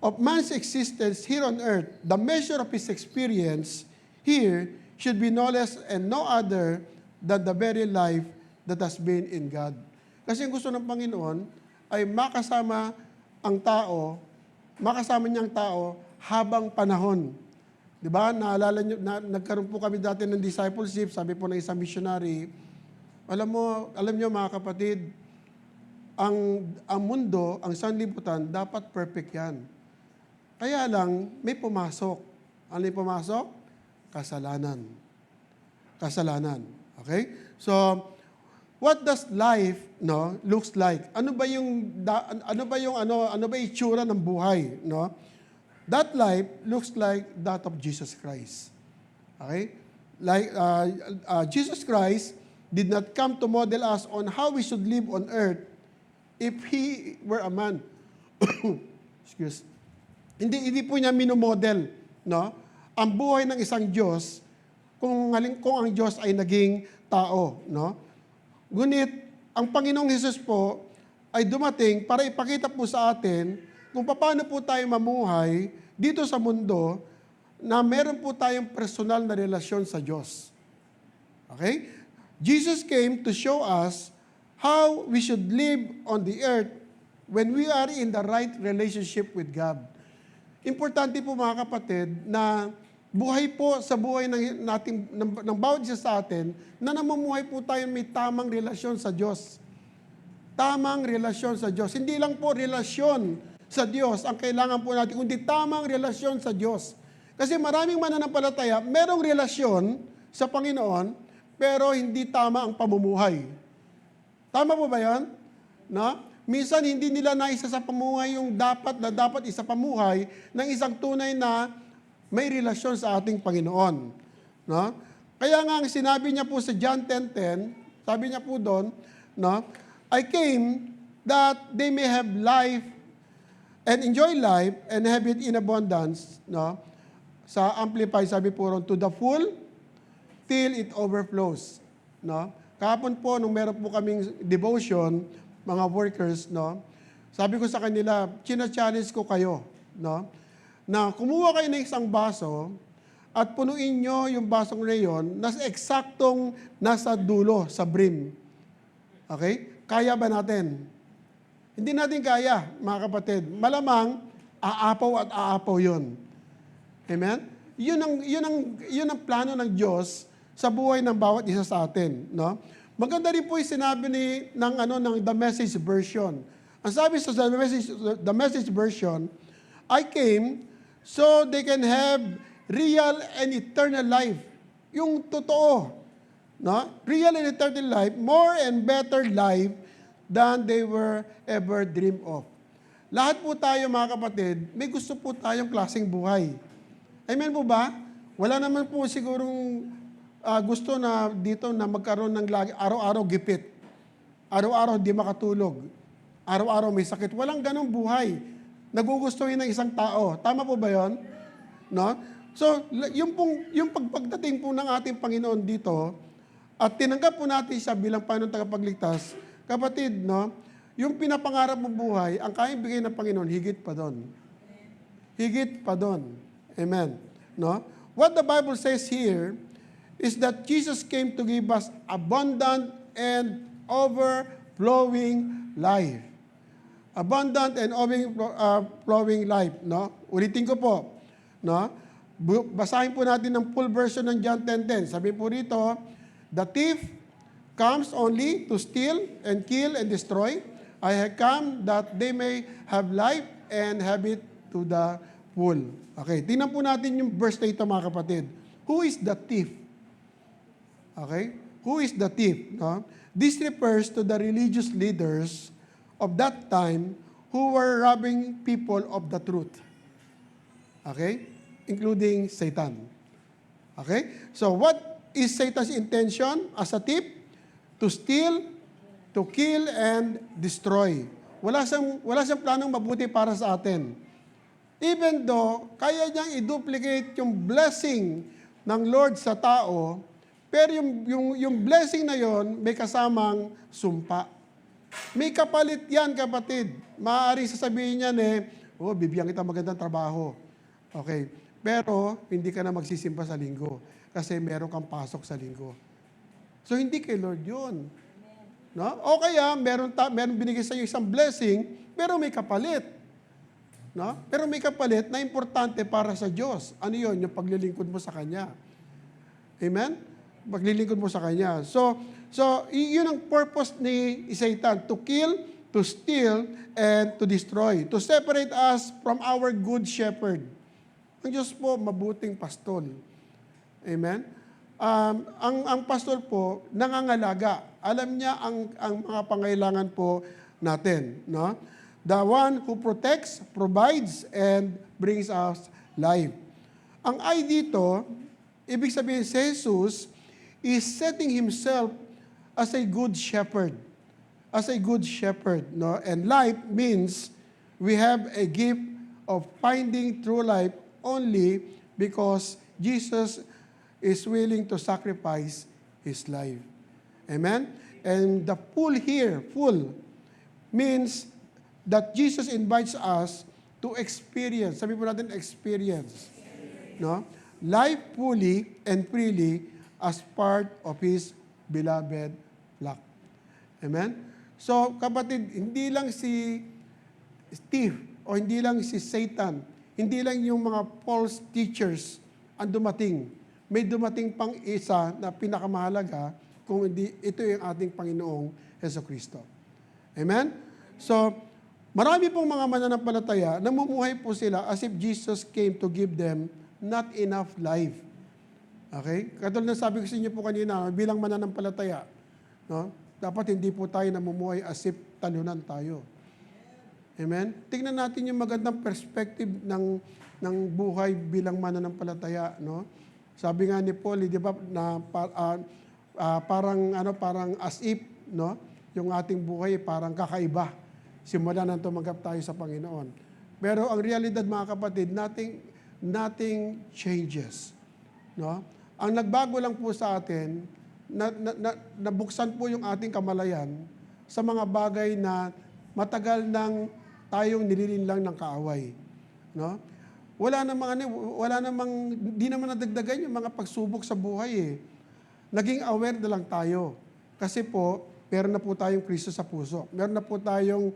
of man's existence here on earth, the measure of his experience here should be no less and no other than the very life that has been in God. Kasi ang gusto ng Panginoon ay makasama niya ang tao habang panahon. Di ba? Naalala niyo, nagkaroon po kami dati ng discipleship, sabi po ng isang missionary, alam niyo mga kapatid, ang mundo, ang sanlibutan, dapat perfect yan. Kaya lang, may pumasok. Ano yung pumasok? Kasalanan. Okay? So, what does life, no, looks like? Ano ba yung itsura ng buhay, no? That life looks like that of Jesus Christ. Okay? Like Jesus Christ did not come to model us on how we should live on earth if he were a man. Excuse. Hindi po niya minomodel, no? Ang buhay ng isang Diyos kung ang Diyos ay naging tao, no? Ngunit ang Panginoong Hesus po ay dumating para ipakita po sa atin kung paano po tayo mamuhay dito sa mundo na meron po tayong personal na relasyon sa Diyos. Okay? Jesus came to show us how we should live on the earth when we are in the right relationship with God. Importante po mga kapatid na buhay po sa buhay ng bawat isa sa atin na namumuhay po tayo may tamang relasyon sa Diyos. Tamang relasyon sa Diyos. Hindi lang po relasyon sa Diyos ang kailangan po natin, kundi tamang relasyon sa Diyos. Kasi maraming mananampalataya, merong relasyon sa Panginoon, pero hindi tama ang pamumuhay. Tama po ba yan? No? Minsan hindi nila naisa sa pamuhay yung dapat isa pamuhay ng isang tunay na may relasyon sa ating Panginoon. No? Kaya nga ang sinabi niya po sa John 10:10, sabi niya po doon, no, I came that they may have life and enjoy life and have it in abundance. No? Sa Amplified, sabi po ron, to the full till it overflows. No? Kahapon po, nung meron po kaming devotion, mga workers, no, sabi ko sa kanila, china-challenge ko kayo, no, na kumuha kayo ng isang baso at punuin nyo yung basong rayon na eksaktong nasa dulo, sa brim. Okay? Kaya ba natin? Hindi natin kaya, mga kapatid. Malamang, aapaw yun. Amen? Yun ang plano ng Diyos sa buhay ng bawat isa sa atin, no? Maganda rin po yung sinabi ng The Message Version. Ang sabi sa The Message Version, I came so they can have real and eternal life. Yung totoo, no? Real and eternal life, more and better life than they were ever dreamed of. Lahat po tayo, mga kapatid, may gusto po tayong klaseng buhay. Amen po ba? Wala naman po sigurong gusto na dito na magkaroon ng araw-araw gipit. Araw-araw di makatulog. Araw-araw may sakit. Walang ganong buhay. Nagugustuhin ng isang tao. Tama po ba yun? No? So, yung pagdating po ng ating Panginoon dito, at tinanggap po natin siya bilang Panginoon tagapagligtas, kapatid, no? Yung pinapangarap mo buhay, ang kayang bigay ng Panginoon, higit pa doon. higit pa doon. Amen. No? What the Bible says here is that Jesus came to give us abundant and overflowing life. Abundant and overflowing life, no? Ulitin ko po, no? Basahin po natin ang full version ng John 10:10. Sabi po rito, the thief comes only to steal and kill and destroy. I have come that they may have life and have it to the full. Okay, tingnan po natin yung verse na ito, mga kapatid. Who is the thief? Okay? Who is the thief? No? This refers to the religious leaders of that time who were robbing people of the truth. Okay? Including Satan. Okay? So what is Satan's intention as a thief? To steal, to kill, and destroy. Wala siyang planong mabuti para sa atin. Even though, kaya niyang i-duplicate yung blessing ng Lord sa tao, pero yung blessing na yon may kasamang sumpa. May kapalit yan, kapatid. Maaari sasabihin niyan bibigyan kita magandang trabaho. Okay. Pero, hindi ka na magsisimba sa linggo. Kasi meron kang pasok sa linggo. So, hindi kay Lord yun. No? O kaya, meron binigay sa iyo isang blessing, pero may kapalit. No? Pero may kapalit na importante para sa Diyos. Ano yun? Yung paglilingkod mo sa Kanya. Amen? Paglilingkod mo sa Kanya. So yun ang purpose ni Satan, to kill, to steal, and to destroy. To separate us from our good shepherd. Ang Diyos po, mabuting pastol. Amen? Ang pastor po, nangangalaga. Alam niya ang mga pangailangan po natin. No? The one who protects, provides, and brings us life. Ang I dito, ibig sabihin si Jesus is setting himself as a good shepherd. As a good shepherd. No? And life means we have a gift of finding true life only because Jesus is willing to sacrifice His life. Amen? And the full here, full, means that Jesus invites us to experience. Sabi po natin, experience. No? Life fully and freely as part of His beloved flock. Amen? So, kapatid, hindi lang si Steve o hindi lang si Satan, hindi lang yung mga false teachers ang dumating. May dumating pang isa na pinakamahalaga kung hindi ito yung ating Panginoong Jesucristo. Amen? So, marami pong mga mananampalataya, namumuhay po sila as if Jesus came to give them not enough life. Okay? Katulad na sabi ko sa inyo po kanina, bilang mananampalataya, no? Dapat hindi po tayo namumuhay as if talunan tayo. Amen? Tingnan natin yung magandang perspective ng buhay bilang mananampalataya, no? Sabi nga ni Paul, di ba, na parang as if, no? Yung ating buhay parang kakaiba. Simula nang tumanggap tayo sa Panginoon. Pero ang realidad, mga kapatid, nothing changes. No? Ang nagbago lang po sa atin, nabuksan po yung ating kamalayan sa mga bagay na matagal nang tayong nililinlang ng kaaway. No? Di naman nadagdagan yung mga pagsubok sa buhay eh. Naging aware na lang tayo. Kasi po, meron na po tayong Kristo sa puso. Meron na po tayong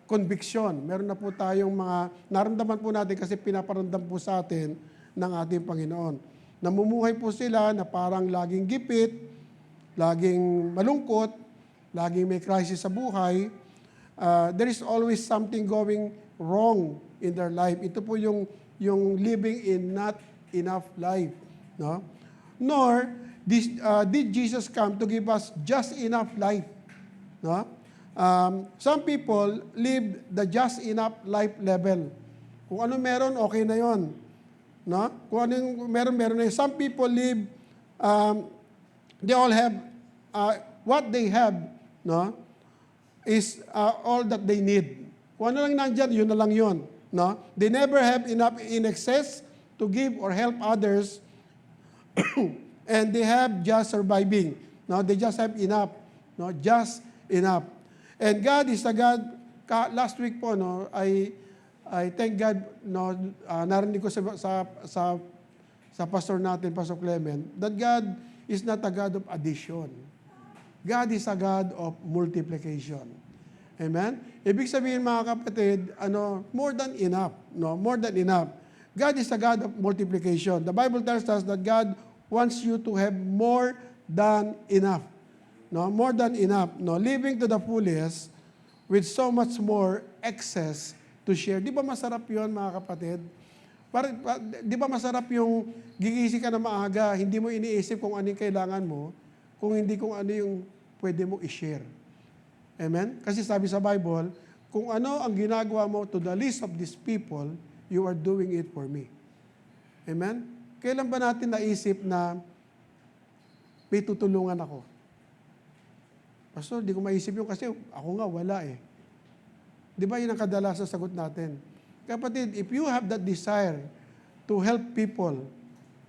conviction. Meron na po tayong mga, naramdaman po natin kasi pinaparamdam po sa atin ng ating Panginoon. Namumuhay po sila na parang laging gipit, laging malungkot, laging may crisis sa buhay. There is always something going wrong in their life. Ito po yung living in not enough life. No? Nor did Jesus come to give us just enough life. No? Some people live the just enough life level. Kung ano meron, okay na yon. No? Kung ano yung meron na yun. Some people live, they all have, what they have, no? Is all that they need. Kung ano lang nandyan, yun na lang yun. No? They never have enough in excess to give or help others, and they have just surviving. No? They just have enough. No? Just enough. And God is a God, last week po, no, I thank God, no, narinig ko sa pastor natin, Pastor Clement, that God is not a God of addition. God is a God of multiplication. Amen? Ibig sabihin, mga kapatid, more than enough. No? More than enough. God is a God of multiplication. The Bible tells us that God wants you to have more than enough. No? More than enough. No? Living to the fullest with so much more excess to share. Di ba masarap yun, mga kapatid? Di ba masarap yung gigising ka na maaga, hindi mo iniisip kung anong kailangan mo, kung hindi kung ano yung pwede mo i-share. Amen? Kasi sabi sa Bible, kung ano ang ginagawa mo to the least of these people, you are doing it for me. Amen? Kailan ba natin naisip na may tutulungan ako? Pastor, di ko maisip yun kasi ako nga wala eh. Di ba yun ang kadalasan sagot natin? Kapatid, if you have that desire to help people,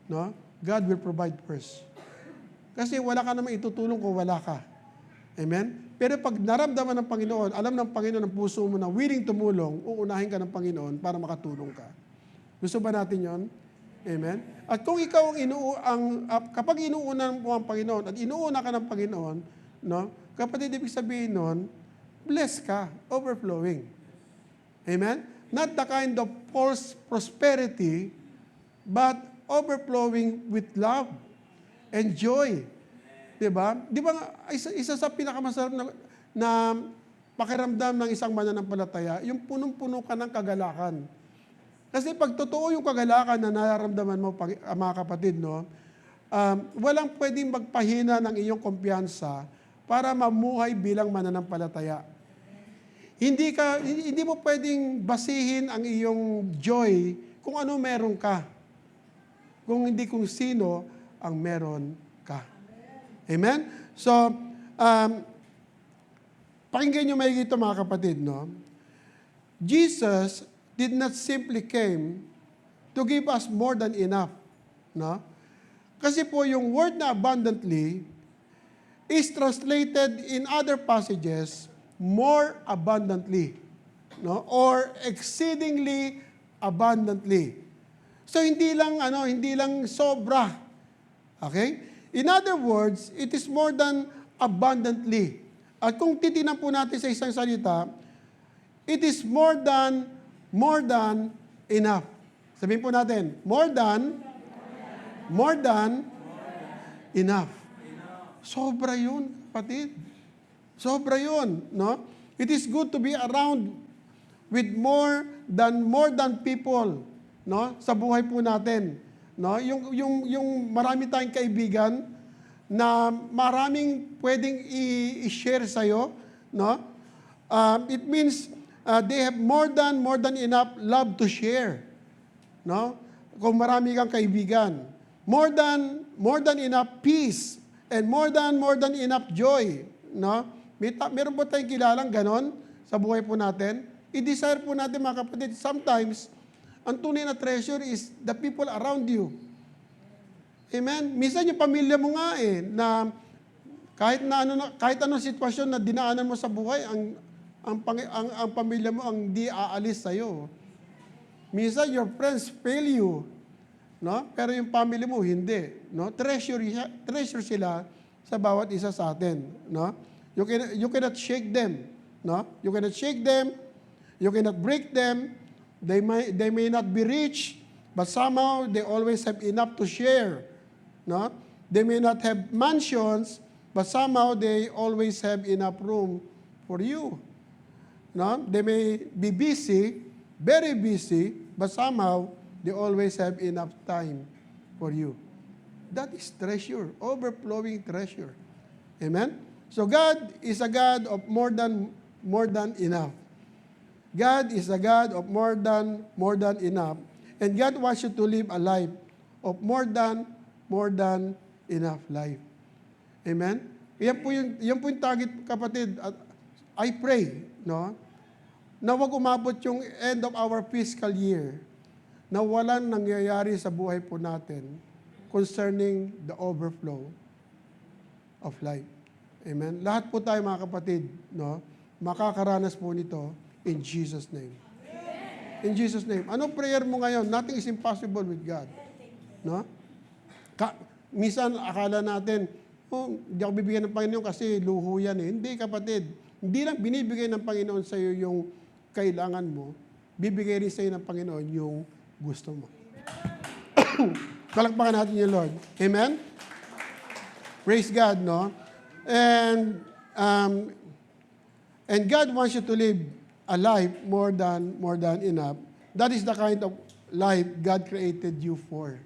no, God will provide first. Kasi wala ka naman itutulong kung wala ka. Amen? Pero pag naramdaman ng Panginoon, alam ng Panginoon ang puso mo na willing tumulong, uunahin ka ng Panginoon para makatulong ka. Gusto ba natin yon? Amen? At kung ikaw kapag inuuna mo ang Panginoon at inuuna ka ng Panginoon, no, kapatid, ibig sabihin nun, blessed ka, overflowing. Amen? Not the kind of false prosperity, but overflowing with love and joy. Diba? Di ba isa sa pinakamasarap na pakiramdam ng isang mananampalataya, yung punong-puno ka ng kagalakan. Kasi pag totoo yung kagalakan na nararamdaman mo, mga kapatid, no, walang pwedeng magpahina ng iyong kumpiyansa para mamuhay bilang mananampalataya. Hindi mo pwedeng basihin ang iyong joy kung ano meron ka. Kung hindi kung sino ang meron ka. Amen? So, pakinggan nyo maigi ito, mga kapatid, no? Jesus did not simply came to give us more than enough, no? Kasi po yung word na abundantly is translated in other passages more abundantly, no? Or exceedingly abundantly. So hindi lang sobra. Okay? In other words, it is more than abundantly. At kung titingnan po natin sa isang salita, it is more than enough. Sabihin po natin, more than enough. Sobra yun, kapatid. Sobra yun, no? It is good to be around with more than people, no? Sa buhay po natin, no? Yung marami tayong kaibigan na maraming pwedeng i-share sa iyo, no? It means they have more than enough love to share, no? Kung marami kang kaibigan, more than enough peace and more than enough joy, no? Meron po tayong kilalang ganon sa buhay po natin. I-desire po natin, mga kapatid, sometimes, ang tunay na treasure is the people around you. Amen? Minsan yung pamilya mo nga na kahit anong sitwasyon na dinaanan mo sa buhay, ang pamilya mo ang di aalis sa'yo. Minsan your friends fail you, no? Pero yung family mo hindi, no? Treasure sila sa bawat isa sa atin, no? You cannot shake them, no? You cannot shake them, you cannot break them. They may not be rich, but somehow they always have enough to share, no? They may not have mansions, but somehow they always have enough room for you, no? They may be busy, very busy, but somehow they always have enough time for you. That is treasure, overflowing treasure. Amen? So God is a God of more than enough. God is a God of more than enough. And God wants you to live a life of more than enough life. Amen? Yan po yung target, kapatid. I pray, no? Na wag umabot yung end of our fiscal year na walang nangyayari sa buhay po natin concerning the overflow of life. Amen? Lahat po tayo, mga kapatid, no? Makakaranas po nito in Jesus' name. In Jesus' name. Anong prayer mo ngayon? Nothing is impossible with God. No? Minsan, akala natin, hindi ako bibigyan ng Panginoon kasi luho yan eh. Hindi, kapatid. Hindi lang binibigay ng Panginoon sa iyo yung kailangan mo, bibigay rin sa iyo ng Panginoon yung gusto mo. Palakpakan natin yung Lord. Amen? Praise God, no? And God wants you to live a life more than enough. That is the kind of life God created you for.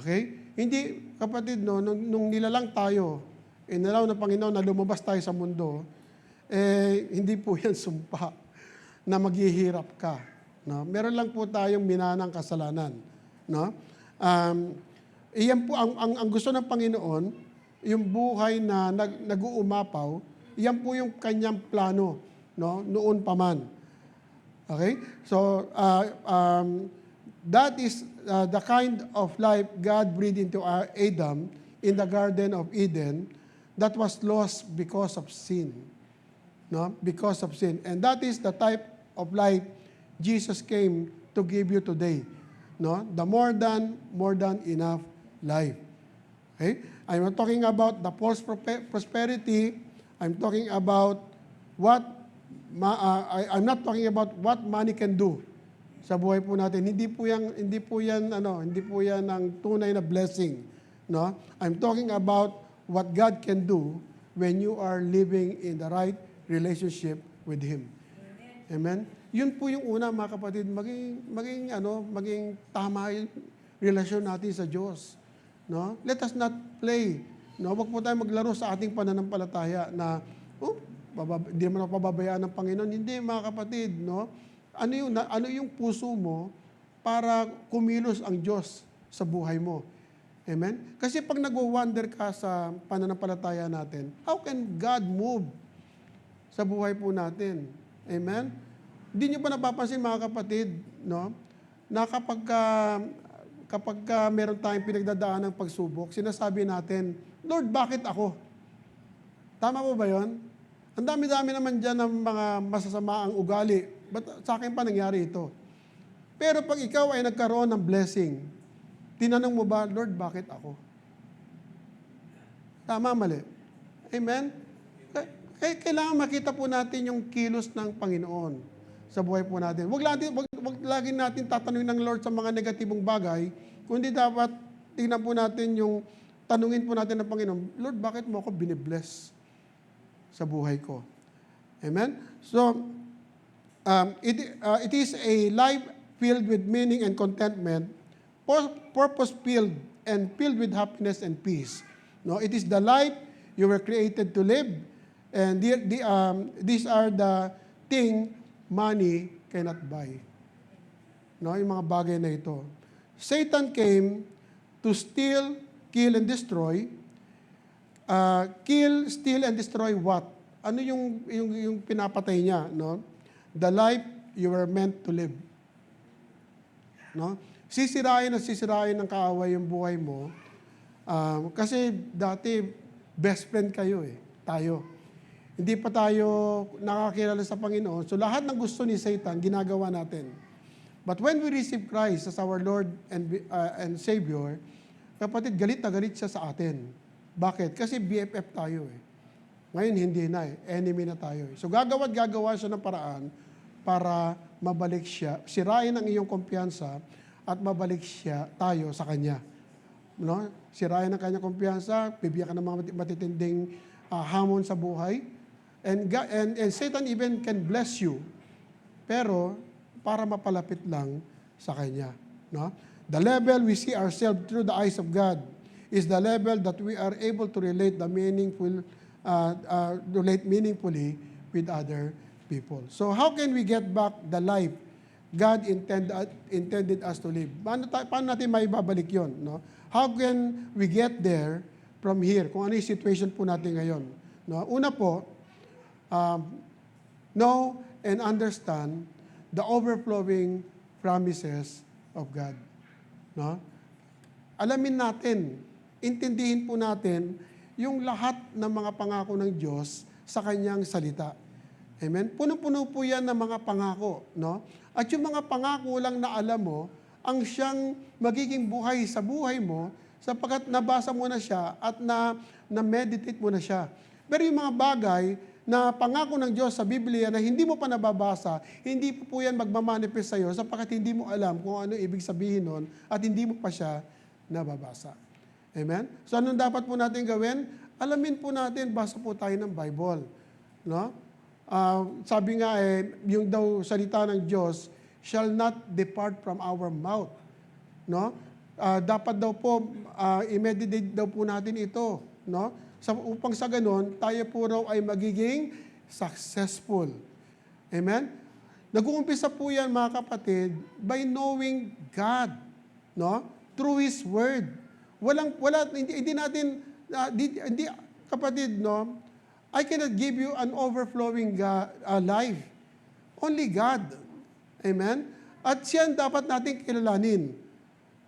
Okay? Hindi, kapatid, no, nung nilalang tayo, inalaw ng Panginoon na lumabas tayo sa mundo, hindi po yan sumpa na maghihirap ka. No? Meron lang po tayong minanang kasalanan. No? Iyan po, ang gusto ng Panginoon, yung buhay na nag-uumapaw, iyan po yung kanyang plano, no? Noon pa man. Okay? So, that is the kind of life God breathed into Adam in the Garden of Eden that was lost because of sin. No? Because of sin. And that is the type of life Jesus came to give you today. No? The more than enough life. Okay? I'm not talking about the false prosperity. I'm talking about I'm not talking about what money can do sa buhay po natin. Hindi po yan ang tunay na blessing, no? I'm talking about what God can do when you are living in the right relationship with Him. Amen. Yun po yung una, mga kapatid, maging tama yung relasyon natin sa Diyos, no? Let us not play, no? Wag po tayo maglaro sa ating pananampalataya na hindi mo na pababayaan ng Panginoon. Hindi, mga kapatid, no? Ano yung puso mo para kumilos ang Diyos sa buhay mo? Amen? Kasi pag nag-wonder ka sa pananampalataya natin, how can God move sa buhay po natin? Amen? Hindi nyo ba napapansin, mga kapatid, no? Na kapag meron tayong pinagdadaan ng pagsubok, sinasabi natin, Lord, bakit ako? Tama po ba yun? Ang dami-dami naman dyan ng mga masasama ang ugali. Ba't sa akin pa nangyari ito? Pero pag ikaw ay nagkaroon ng blessing, tinanong mo ba, Lord, bakit ako? Tama, mali. Amen? Kailangan makita po natin yung kilos ng Panginoon sa buhay po natin. Wag lagi natin tatanungin ng Lord sa mga negatibong bagay, kundi dapat tingnan po natin yung tanungin po natin ng Panginoon, Lord, bakit mo ako binibless sa buhay ko? Amen? So, it is a life filled with meaning and contentment, purpose-filled and filled with happiness and peace. No, it is the life you were created to live, and these are the thing money cannot buy. No, yung mga bagay na ito. Satan came to steal, kill, and destroy. Kill, steal, and destroy what? Ano yung pinapatay niya, no? The life you were meant to live. No? Sisirain ng kaaway yung buhay mo. Kasi dati, best friend kayo tayo. Hindi pa tayo nakakilala sa Panginoon. So lahat ng gusto ni Satan, ginagawa natin. But when we receive Christ as our Lord and Savior, kapatid, galit na galit siya sa atin. Bakit? Kasi BFF tayo Ngayon, hindi na Enemy na tayo So gagawa siya ng paraan para mabalik siya, sirain ang iyong kumpiyansa at mabalik tayo sa Kanya. No? Sirain ang Kanyang kumpiyansa, bibigyan ka ng mga matitinding hamon sa buhay. And Satan even can bless you, pero para mapalapit lang sa Kanya. No? The level we see ourselves through the eyes of God is the level that we are able to relate meaningfully with other people. So how can we get back the life God intended us to live? Paano natin maibabalik yon? No? How can we get there from here? Kung ano yung situation po natin ngayon. No? Una po, know and understand the overflowing promises of God. No? Alamin natin, intindihin po natin yung lahat ng mga pangako ng Diyos sa Kanyang salita. Amen? Puno-puno po yan ng mga pangako. No? At yung mga pangako lang na alam mo, ang siyang magiging buhay sa buhay mo, sapagkat nabasa mo na siya at na-meditate mo na siya. Pero yung mga bagay na pangako ng Diyos sa Biblia na hindi mo pa nababasa, hindi po yan magmamanifest sa'yo sapagkat hindi mo alam kung ano ibig sabihin nun at hindi mo pa siya nababasa. Amen? So anong dapat po natin gawin? Alamin po natin, basa po tayo ng Bible. No? Sabi nga yung daw salita ng Diyos shall not depart from our mouth. No? Dapat daw po i-meditate daw po natin ito, no? Upang sa ganon, tayo po raw ay magiging successful. Amen? Nag-uumpisa po yan, mga kapatid, by knowing God, no? Through His Word. Hindi natin, kapatid, no? I cannot give you an overflowing life. Only God. Amen? At siya dapat natin kilalanin,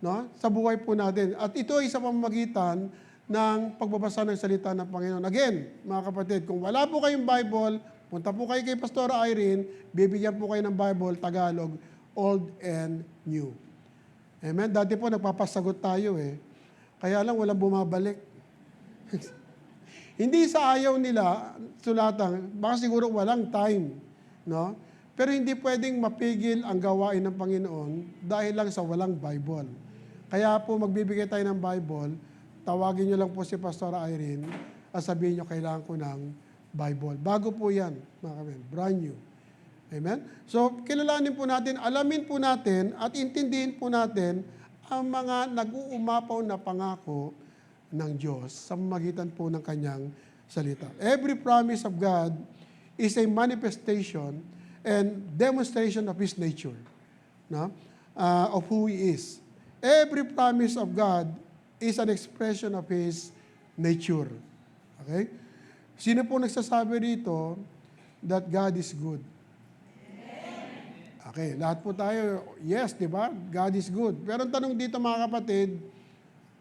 no? Sa buhay po natin. At ito ay sa pamamagitan ng pagbabasa ng salita ng Panginoon. Again, mga kapatid, kung wala po kayong Bible, punta po kayo kay Pastor Irene, bibigyan po kayo ng Bible, Tagalog, Old and New. Amen? Dati po nagpapasagot tayo Kaya lang walang bumabalik. Hindi sa ayaw nila sulatan, baka siguro walang time, no? Pero hindi pwedeng mapigil ang gawain ng Panginoon dahil lang sa walang Bible. Kaya po magbibigay tayo ng Bible, tawagin niyo lang po si Pastor Irene at sabihin niyo kailangan ko ng Bible. Bago po yan, mga kapatid, brand new. Amen? So, kilalanin po natin, alamin po natin at intindihin po natin ang mga nag-uumapaw na pangako ng Diyos sa magitan po ng kanyang salita. Every promise of God is a manifestation and demonstration of His nature, no? Of who He is. Every promise of God is an expression of His nature. Okay? Sino po nagsasabi rito that God is good? Okay, lahat po tayo, yes, di ba? God is good. Pero ang tanong dito, mga kapatid,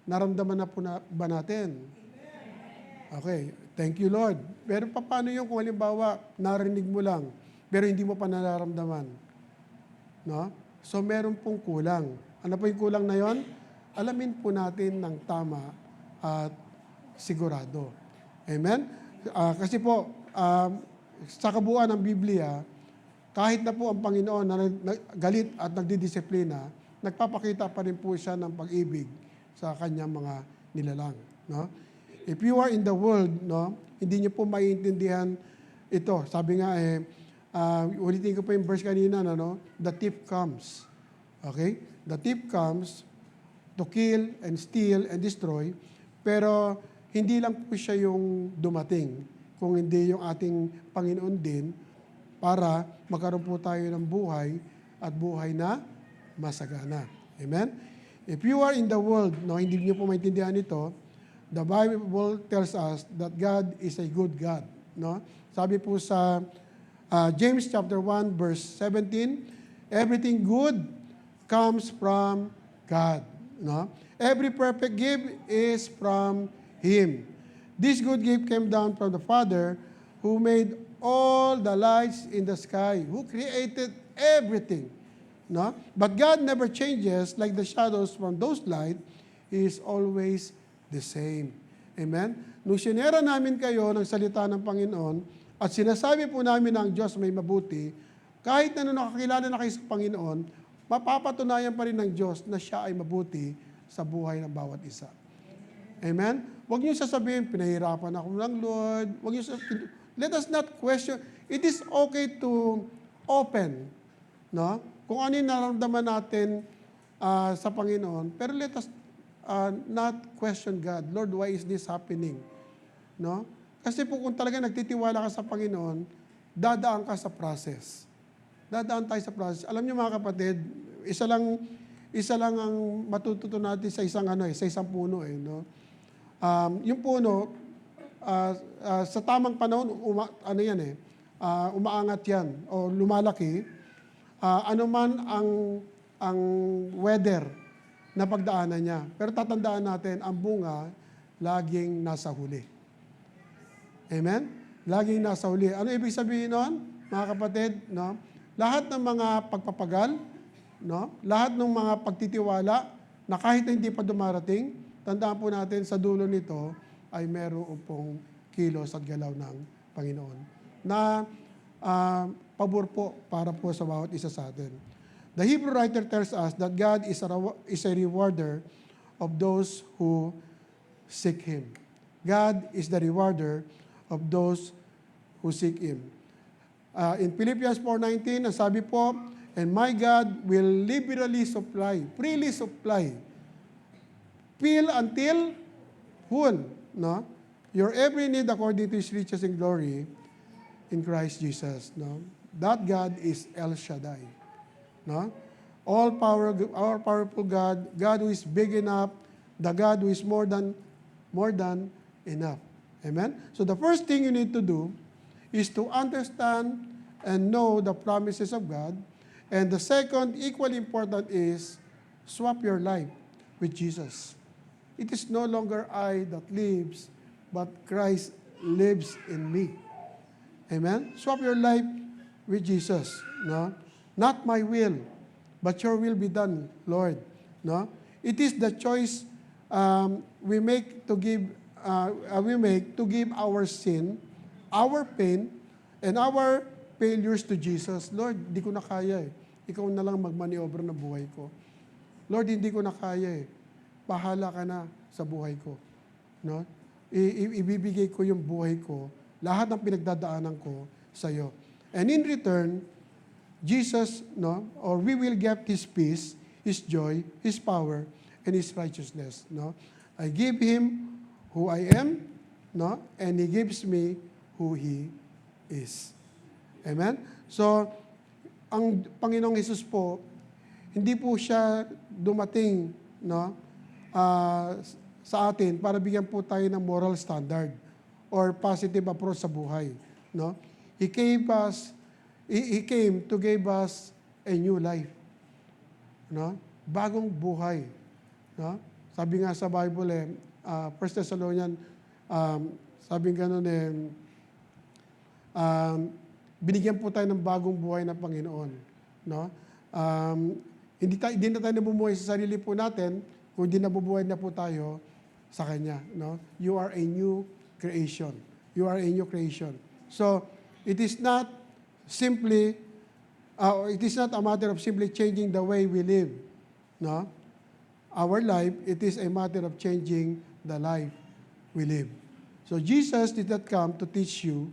naramdaman na po ba natin? Okay, thank you, Lord. Pero paano yung kung halimbawa, narinig mo lang, pero hindi mo pa nararamdaman? No? So, meron pong kulang. Ano po yung kulang na yon? Alamin po natin ng tama at sigurado. Amen? Kasi po, sa kabuuan ng Biblia, kahit na po ang Panginoon na galit at nagdidisiplina, nagpapakita pa rin po siya ng pag-ibig sa kanyang mga nilalang. No? If you are in the world, no, hindi niyo po maiintindihan ito. Sabi nga ulitin ko pa yung verse kanina, no? The thief comes. Okay? The thief comes to kill and steal and destroy, pero hindi lang po siya yung dumating, kung hindi yung ating Panginoon din, para magkaroon po tayo ng buhay at buhay na masagana. Amen? If you are in the world, no, hindi niyo po maintindihan ito, the Bible tells us that God is a good God. No? Sabi po sa James chapter 1, verse 17, everything good comes from God. No? Every perfect gift is from Him. This good gift came down from the Father who made all the lights in the sky, who created everything. No? But God never changes like the shadows from those lights. He is always the same. Amen? Nung sinera namin kayo ng salita ng Panginoon at sinasabi po namin na ang Diyos may mabuti, kahit na nakakilala na kayo sa Panginoon, mapapatunayan pa rin ng Diyos na siya ay mabuti sa buhay ng bawat isa. Amen? Huwag niyo sasabihin, pinahirapan ako ng Lord. Let us not question. It is okay to open, no? Kung ano yung nararamdaman natin sa Panginoon, pero let us not question God. Lord, why is this happening? No? Kasi po kung talaga nagtitiwala ka sa Panginoon, dadaan ka sa process. Dadaan tayo sa process. Alam niyo mga kapatid, isa lang ang matututo natin sa isang sa isang puno no. Yung puno sa tamang panahon umaangat yan o lumalaki. Ano man ang weather na pagdaanan niya. Pero tatandaan natin, ang bunga laging nasa huli. Amen? Laging nasa huli. Ano ibig sabihin nun, mga kapatid? No? lahat ng mga pagpapagal, no? Lahat ng mga pagtitiwala na kahit na hindi pa dumarating, tandaan po natin sa dulo nito ay meron pong kilos at galaw ng Panginoon na pabor po para po sa bawat isa sa atin. The Hebrew writer tells us that God is a rewarder of those who seek Him. God is the rewarder of those who seek Him. In Philippians 4:19, ang sabi po, and my God will liberally supply, freely supply, fill until full, no? Your every need according to His riches and glory in Christ Jesus, no? That God is El Shaddai, no? All powerful God, God who is big enough, the God who is more than enough. Amen? So the first thing you need to do is to understand and know the promises of God. And the second, equally important, is swap your life with Jesus. It is no longer I that lives, but Christ lives in me. Amen? Swap your life with Jesus. No? Not my will, but your will be done, Lord. No? It is the choice we make to give our sin, our pain, and our failures to Jesus. Lord, di ko na kaya eh. Ikaw na lang magmaniobra ng buhay ko. Lord, hindi ko na kaya eh. Bahala ka na sa buhay ko. No? Ibibigay ko yung buhay ko, lahat ng pinagdadaanan ko sa iyo. And in return, Jesus, no, or we will get His peace, His joy, His power, and His righteousness. No? I give Him who I am, no, and He gives me who He is. Amen? So, ang Panginoong Hesus po, hindi po siya dumating, no, sa atin para bigyan po tayo ng moral standard or positive approach sa buhay. No? He came to give us a new life. No? Bagong buhay. No? Sabi nga sa Bible, 1 Thessalonians, sabi ganun binigyan po tayo ng bagong buhay ng Panginoon. No? Hindi na tayo namumuhay sa sarili po natin, kundi nabubuhay na po tayo sa Kanya. No? You are a new creation. You are a new creation. So, it is not a matter of simply changing the way we live. No? Our life, it is a matter of changing the life we live. So, Jesus did not come to teach you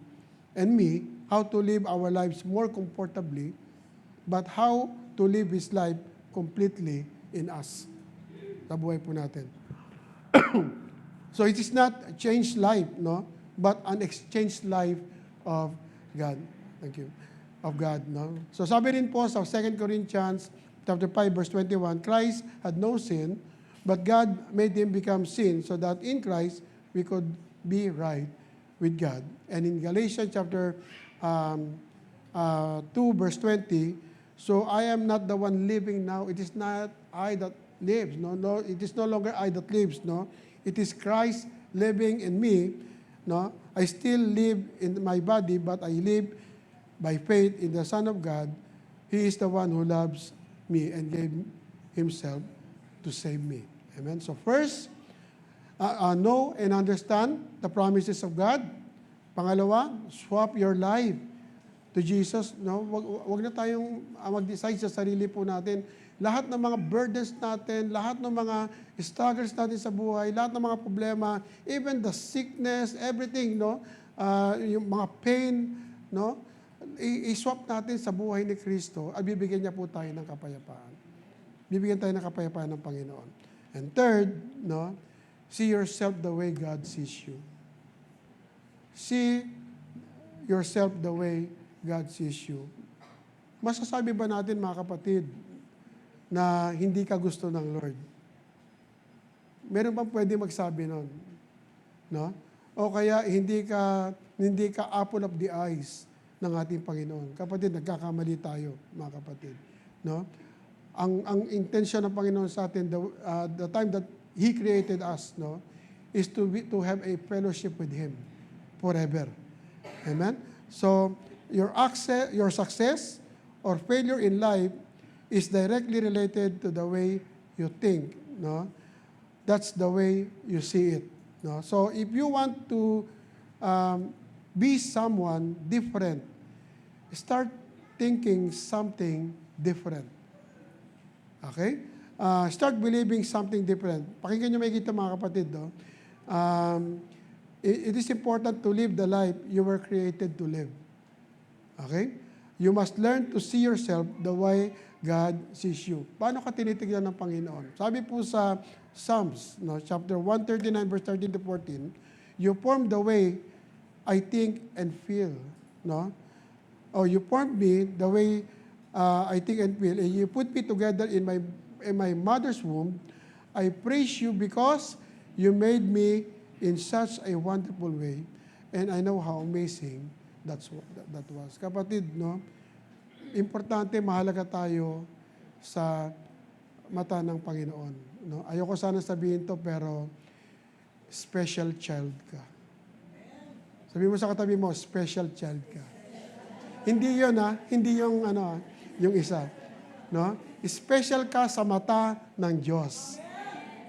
and me how to live our lives more comfortably, but how to live His life completely in us. Sa buhay po natin. So it is not a changed life, no? But an exchanged life of God. Thank you. Of God, no? So sabi rin po sa 2 Corinthians chapter 5, verse 21, Christ had no sin, but God made Him become sin so that in Christ we could be right with God. And in Galatians chapter 2, verse 20, so I am not the one living now. It is not I that lives. No, it is no longer I that lives. No, it is Christ living in me. No, I still live in my body, but I live by faith in the Son of God. He is the one who loves me and gave Himself to save me. Amen. So first, know and understand the promises of God. Pangalawa, swap your life to Jesus. No, wag na tayong mag-decide sa sarili po natin. Lahat ng mga burdens natin, lahat ng mga struggles natin sa buhay, lahat ng mga problema, even the sickness, everything, no, yung mga pain, no, i-swap natin sa buhay ni Kristo at bibigyan niya po tayo ng kapayapaan. Bibigyan tayo ng kapayapaan ng Panginoon. And third, no, see yourself the way God sees you. See yourself the way God sees you. Masasabi ba natin, mga kapatid, na hindi ka gusto ng Lord? Meron bang pwede magsabi nun? No? O kaya hindi ka apple of the eyes ng ating Panginoon. Kapatid, nagkakamali tayo, mga kapatid. No? Ang intention ng Panginoon sa atin, the time that He created us, no, is to have a fellowship with Him forever. Amen? So, your success or failure in life is directly related to the way you think, no? That's the way you see it, no? So if you want to be someone different, start thinking something different. Okay? Start believing something different. Pakinggan nyo makikita mga kapatid, no? It is important to live the life you were created to live. Okay? You must learn to see yourself the way God sees you. Paano ka tinitignan ng Panginoon? Sabi po sa Psalms, no, chapter 139, verse 13 to 14, you form the way I think and feel. No? Oh, you formed me the way I think and feel, and you put me together in my mother's womb. I praise you because you made me in such a wonderful way, and I know how amazing that was. Kapatid, no? Importante, mahalaga tayo sa mata ng Panginoon. No? Ayoko sana sabihin to, pero special child ka. Sabi mo sa katabi mo, special child ka. Hindi yun, ha? Hindi yung, yung isa. No? Special ka sa mata ng Diyos.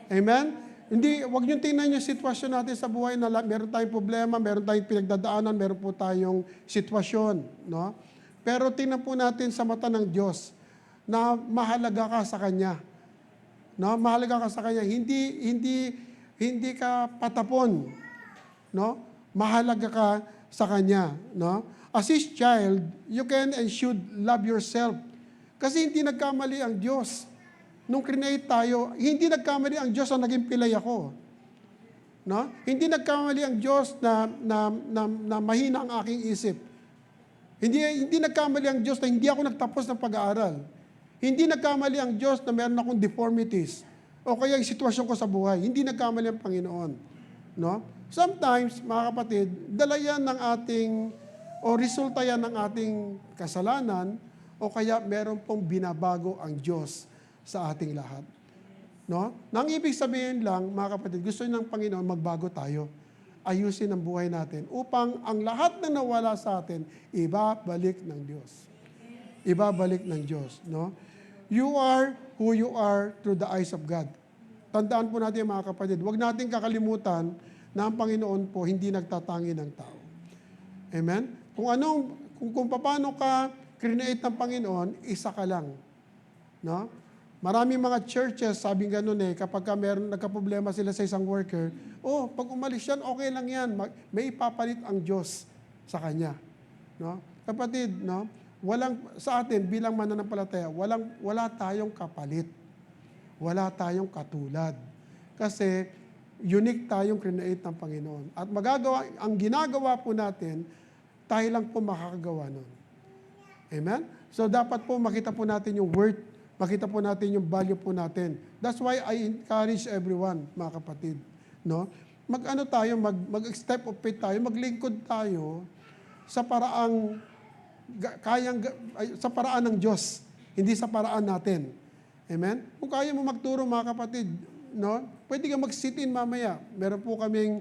Amen? Hindi, wag niyo tingnan yung sitwasyon natin sa buhay na meron tayong problema, meron tayong pinagdadaanan, meron po tayong sitwasyon, no? Pero tingnan po natin sa mata ng Diyos na mahalaga ka sa Kanya. No? Mahalaga ka sa Kanya. Hindi ka patapon, no? Mahalaga ka sa Kanya, no? As His child, you can and should love yourself. Kasi hindi nagkamali ang Diyos. Nung create tayo, hindi nagkamali ang Diyos na naging pilay ako. No? Hindi nagkamali ang Diyos na mahina ang aking isip. Hindi nagkamali ang Diyos na hindi ako nagtapos ng pag-aaral. Hindi nagkamali ang Diyos na meron akong deformities o kaya yung sitwasyon ko sa buhay. Hindi nagkamali ang Panginoon. No? Sometimes, mga kapatid, dala yan ng ating, o resulta yan ng ating kasalanan, o kaya meron pong binabago ang Diyos sa ating lahat. No? Nang ibig sabihin lang, mga kapatid, gusto ng Panginoon magbago tayo. Ayusin ang buhay natin upang ang lahat na nawala sa atin, ibabalik ng Diyos. Ibabalik ng Diyos. No? You are who you are through the eyes of God. Tandaan po natin, mga kapatid, huwag natin kakalimutan na ang Panginoon po hindi nagtatangi ng tao. Amen? Kung paano ka create ng Panginoon, isa ka lang. No? Maraming mga churches, sabing ganun kapag meron nagka-problema sila sa isang worker, pag umalis yan, okay lang yan. May ipapalit ang Diyos sa kanya. No? Kapatid, no? Sa atin, bilang mananampalataya, wala tayong kapalit. Wala tayong katulad. Kasi, unique tayong create ng Panginoon. At ang ginagawa po natin, tayo lang po makakagawa nun. Amen? So, dapat po makita po natin yung worth, makita po natin yung value po natin. That's why I encourage everyone, mga kapatid. No? Mag-step of faith tayo, maglingkod tayo sa paraang sa paraan ng Diyos, hindi sa paraan natin. Amen? Kung kaya mo magturo, mga kapatid, no? Pwede ka mag-sit-in mamaya. Meron po kaming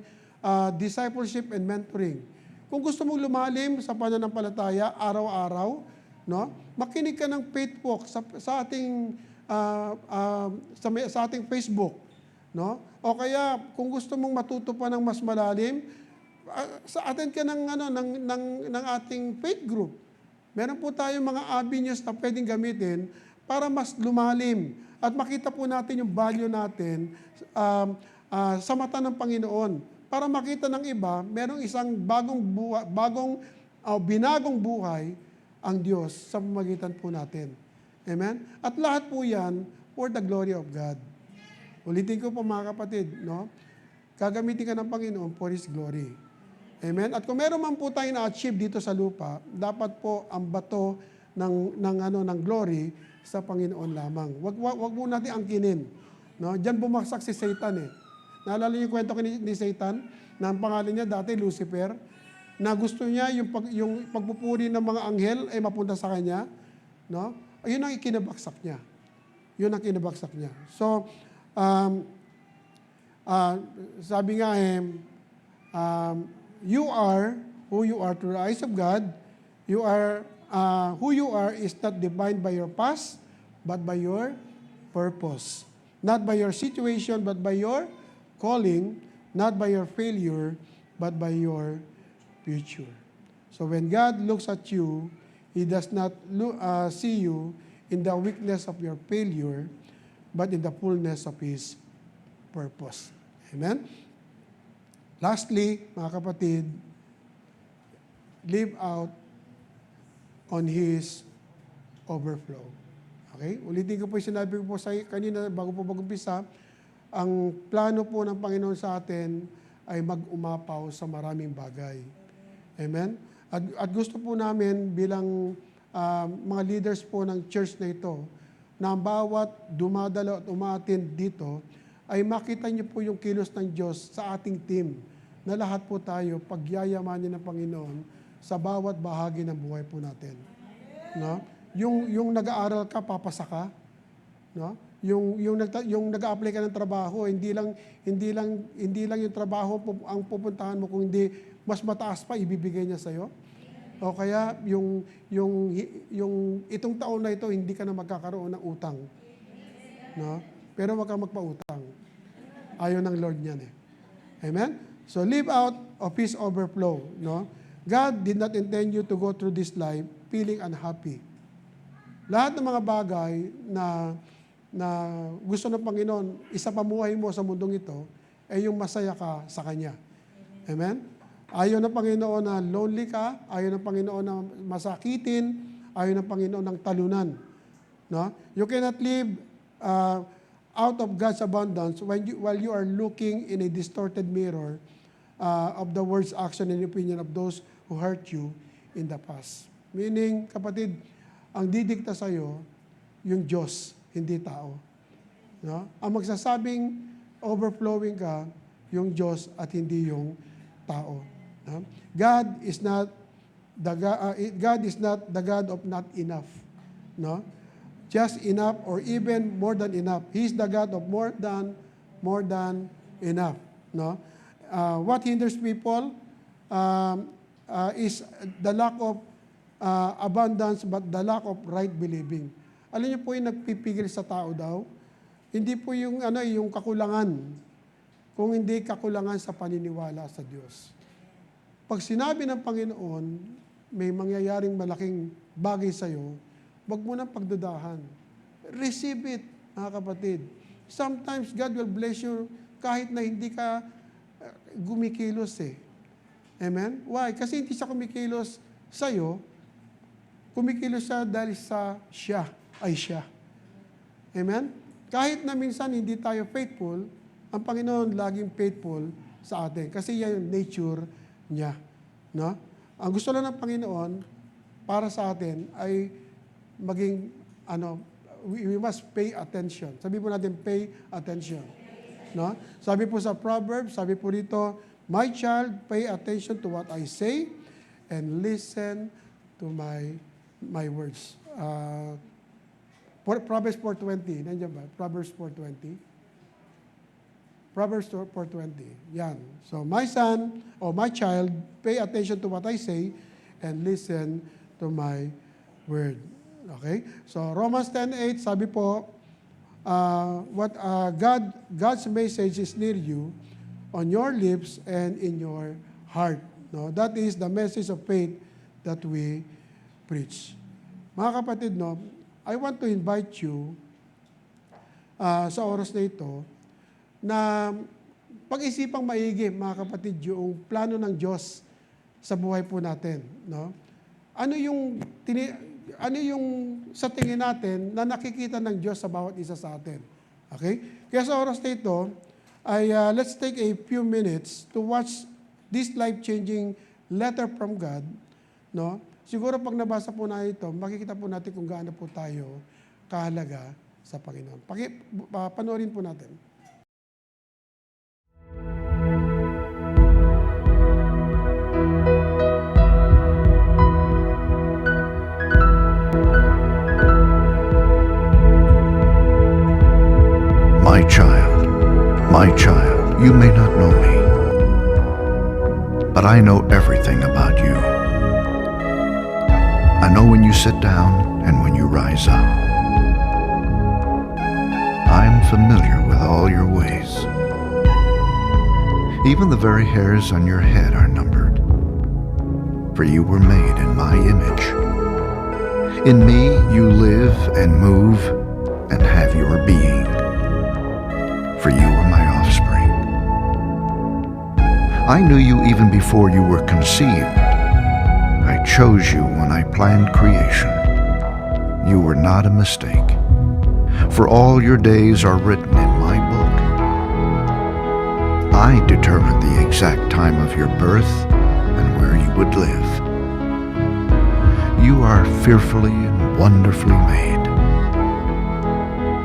discipleship and mentoring. Kung gusto mong lumalim sa pananampalataya, araw-araw, no? Makinig ka ng faith walk sa ating Facebook, no? O kaya kung gusto mong matuto pa ng mas malalim, attend ka ng ating faith group. Meron po tayong mga avenues na pwedeng gamitin para mas lumalim at makita po natin yung value natin sa mata ng Panginoon. Para makita ng iba, merong isang binagong buhay ang Diyos sa pamamagitan po natin. Amen? At lahat po yan for the glory of God. Ulitin ko po, mga kapatid, no? Gagamitin ka ng Panginoon for His glory. Amen? At kung meron man po tayo na-achieve dito sa lupa, dapat po ang bato ng glory sa Panginoon lamang. Wag mo natin angkinin. No? Diyan bumaksak si Satan . Naalala niyo yung kwento ni Satan? Na ang pangalan niya dati, Lucifer, na gusto niya yung pagpupuri ng mga anghel ay mapunta sa kanya. No? Ayun ang ikinabaksak niya. Yun ang kinabaksak niya. So, sabi nga you are who you are through the eyes of God. You are who you are is not defined by your past, but by your purpose. Not by your situation, but by your calling. Not by your failure, but by your future. So when God looks at you, He does not see you in the weakness of your failure, but in the fullness of His purpose. Amen? Lastly, mga kapatid, live out on His overflow. Okay? Ulitin ko po yung sinabi ko po sa kanina bago po mag-umpisa, ang plano po ng Panginoon sa atin ay mag-umapaw sa maraming bagay. Amen? At gusto po namin bilang mga leaders po ng church na ito, na bawat dumadalo at umaattend dito, ay makita niyo po yung kilos ng Diyos sa ating team, na lahat po tayo pagyayamanin ng Panginoon sa bawat bahagi ng buhay po natin. No? Yung nag-aaral ka, papasa ka. No? Yung nag-a-apply ka ng trabaho, hindi lang yung trabaho ang pupuntahan mo, kung hindi mas mataas pa ibibigay niya sa iyo. O kaya yung itong taon na ito hindi ka na magkakaroon ng utang. No? Pero wag kang magpautang. Ayaw ng Lord niyan eh. Amen? So live out of His overflow, no? God did not intend you to go through this life feeling unhappy. Lahat ng mga bagay na gusto ng Panginoon, isapamuhay mo sa mundong ito, ay yung masaya ka sa Kanya. Amen? Ayaw ng Panginoon na lonely ka, ayaw ng Panginoon na masakitin, ayaw ng Panginoon ng talunan. No? You cannot live out of God's abundance while you are looking in a distorted mirror of the words, action, and opinion of those who hurt you in the past. Meaning, kapatid, ang didikta sa'yo, yung Diyos, hindi tao. No? Ang magsasabing overflowing ka, yung Diyos at hindi yung tao. No? God is not the God of not enough. No? Just enough or even more than enough. He is the God of more than enough. No? What hinders people is the lack of abundance, but the lack of right believing. Alam niyo po yung nagpipigil sa tao daw? Hindi po yung kakulangan, kung hindi kakulangan sa paniniwala sa Diyos. Pag sinabi ng Panginoon, may mangyayaring malaking bagay sa iyo, wag mo nang pagdudahan. Receive it, mga kapatid. Sometimes God will bless you kahit na hindi ka gumikilos eh. Amen? Why? Kasi hindi siya kumikilos sa iyo, kumikilos siya dahil sa siya ay siya. Amen? Kahit na minsan hindi tayo faithful, ang Panginoon laging faithful sa atin. Kasi yan yung nature niya. No? Ang gusto lang ng Panginoon para sa atin ay maging, we must pay attention. Sabi po natin, pay attention. No? Sabi po sa Proverbs, sabi po dito, my child, pay attention to what I say and listen to my words. Proverbs 4:20. Nandiyan ba? Proverbs 4:20. Proverbs 4:20. Yan. So, my son or my child, pay attention to what I say and listen to my word. Okay? So, Romans 10:8, sabi po, God's message is near you, on your lips and in your heart. No? That is the message of faith that we preach. Mga kapatid, no, I want to invite you sa oras na ito na pag-isipang maigi, mga kapatid, yung plano ng Diyos sa buhay po natin. No? Ano yung sa tingin natin na nakikita ng Diyos sa bawat isa sa atin? Okay? Kaya sa oras na ito, let's take a few minutes to watch this life-changing letter from God. No? Siguro pag nabasa po na ito, makikita po natin kung gaano po tayo kahalaga sa Panginoon. Panoorin po natin. My child, you may not know me, but I know everything about you. I know when you sit down and when you rise up. I am familiar with all your ways. Even the very hairs on your head are numbered. For you were made in my image. In me you live and move and have your being. For you are my offspring. I knew you even before you were conceived. I chose you when I planned creation. You were not a mistake. For all your days are written in my book. I determined the exact time of your birth and where you would live. You are fearfully and wonderfully made.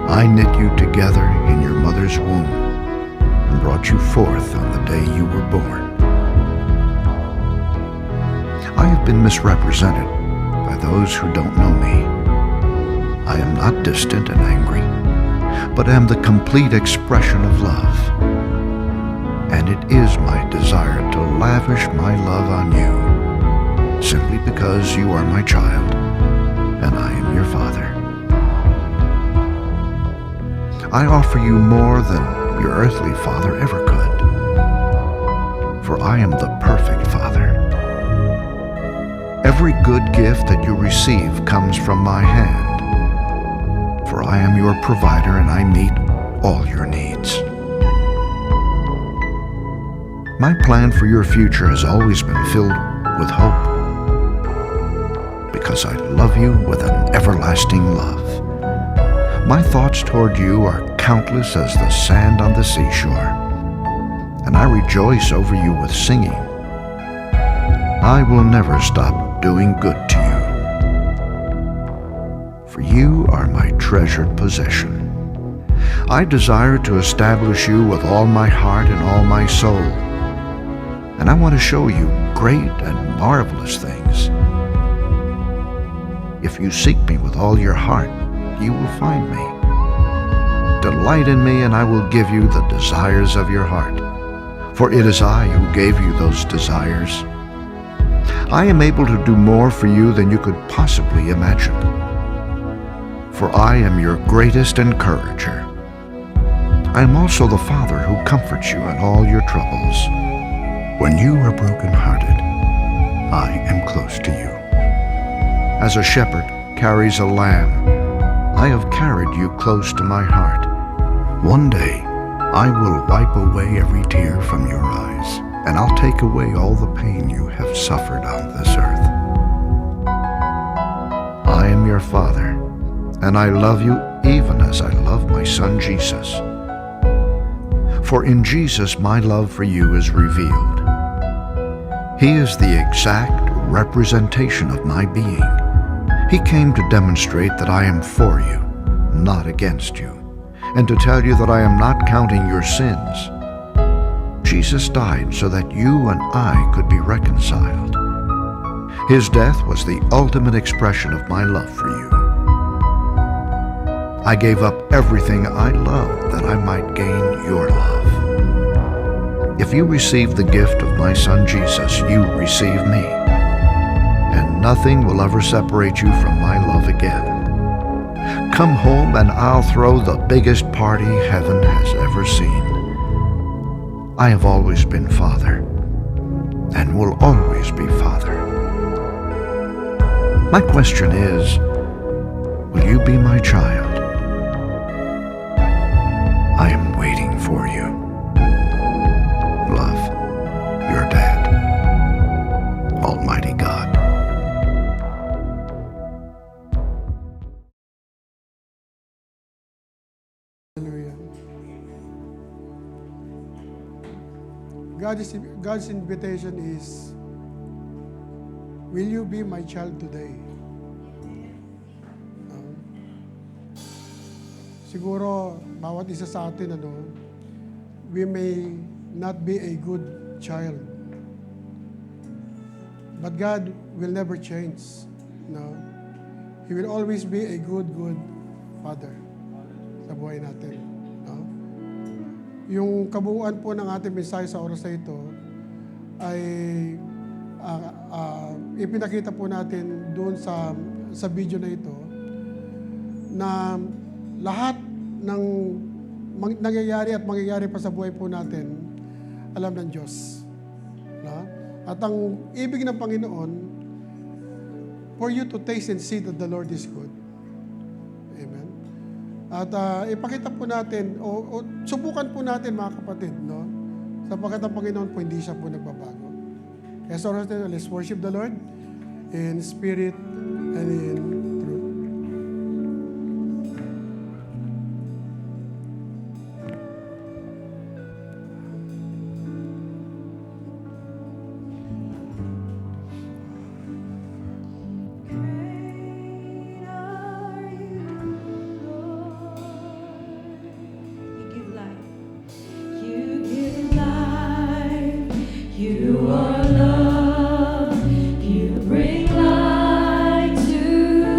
I knit you together in your mother's womb and brought you forth on the day you were born. I have been misrepresented by those who don't know me. I am not distant and angry, but am the complete expression of love. And it is my desire to lavish my love on you, simply because you are my child and I am your father. I offer you more than your earthly father ever could, for I am the perfect father. Every good gift that you receive comes from my hand, for I am your provider and I meet all your needs. My plan for your future has always been filled with hope, because I love you with an everlasting love. My thoughts toward you are countless as the sand on the seashore, and I rejoice over you with singing. I will never stop doing good to you, for you are my treasured possession. I desire to establish you with all my heart and all my soul, and I want to show you great and marvelous things. If you seek me with all your heart, you will find me. Delight in me, and I will give you the desires of your heart, for it is I who gave you those desires. I am able to do more for you than you could possibly imagine, for I am your greatest encourager. I am also the Father who comforts you in all your troubles. When you are brokenhearted, I am close to you. As a shepherd carries a lamb, I have carried you close to my heart. One day, I will wipe away every tear from your eyes, and I'll take away all the pain you have suffered on this earth. I am your Father, and I love you even as I love my Son Jesus. For in Jesus my love for you is revealed. He is the exact representation of my being. He came to demonstrate that I am for you, not against you, and to tell you that I am not counting your sins. Jesus died so that you and I could be reconciled. His death was the ultimate expression of my love for you. I gave up everything I loved that I might gain your love. If you receive the gift of my Son Jesus, you receive me, and nothing will ever separate you from my love again. Come home and I'll throw the biggest party heaven has ever seen. I have always been Father, and will always be Father. My question is, will you be my child? I am waiting for you. Love, your dad, Almighty God. Hallelujah. God's invitation is, will you be my child today? Siguro, bawat isa sa atin, we may not be a good child. But God will never change. No? He will always be a good Father sa buhay natin. No? Yung kabuuan po ng ating mensahe sa oras na ito ay ipinakita po natin doon sa video na ito na lahat ng nangyayari at mangyayari pa sa buhay po natin, alam ng Diyos. No? At ang ibig ng Panginoon, for you to taste and see that the Lord is good. Amen. At ipakita po natin, o subukan po natin mga kapatid, no? Sapagkat ang Panginoon po hindi siya po nagbabago. Kaya so let's worship the Lord in spirit and in truth. You give life. You give life, you are love, you bring light to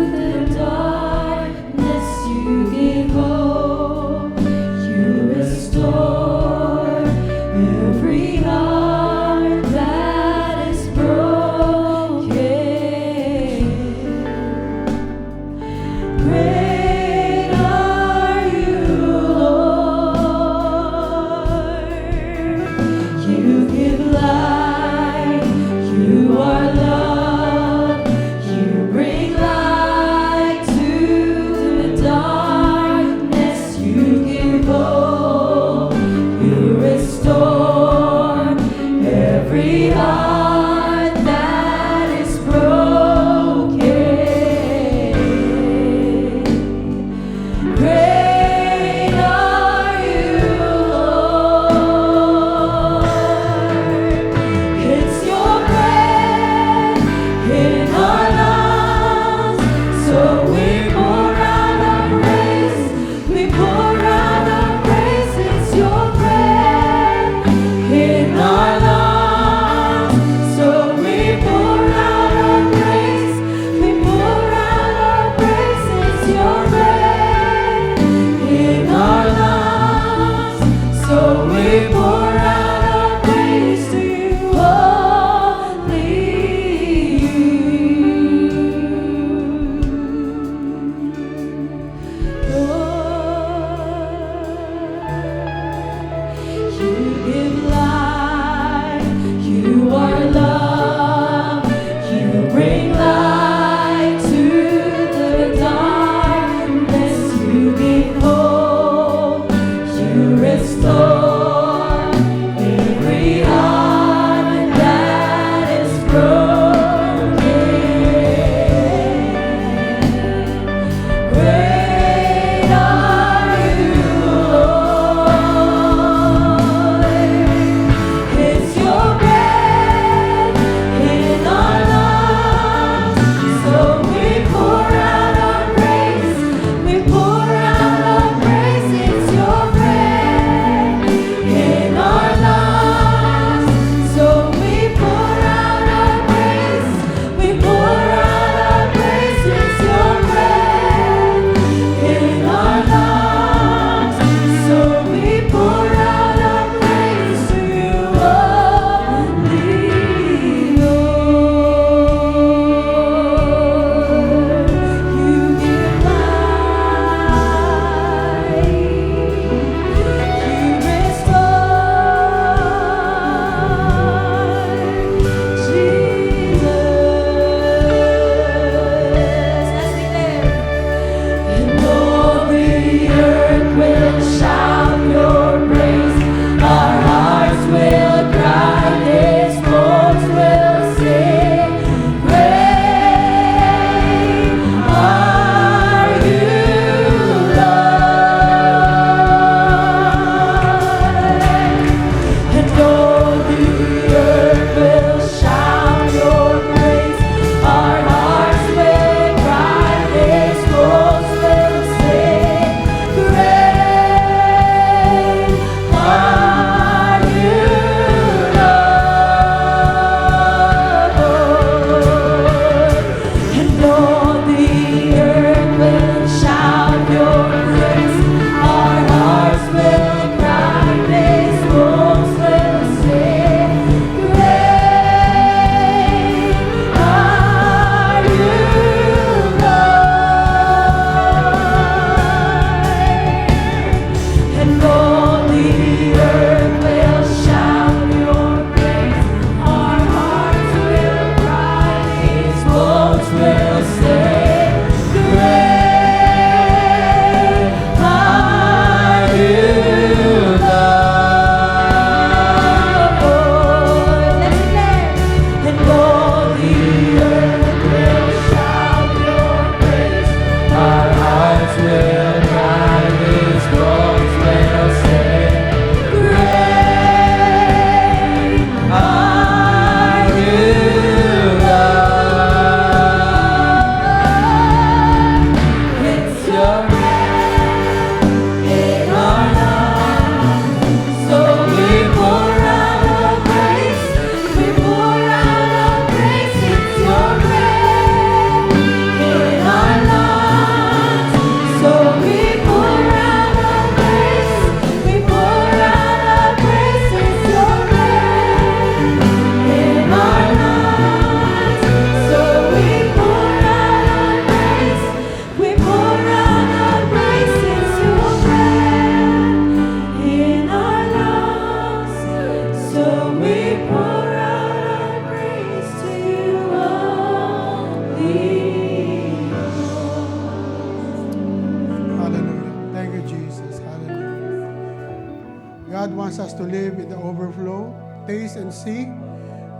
live in the overflow. Taste and see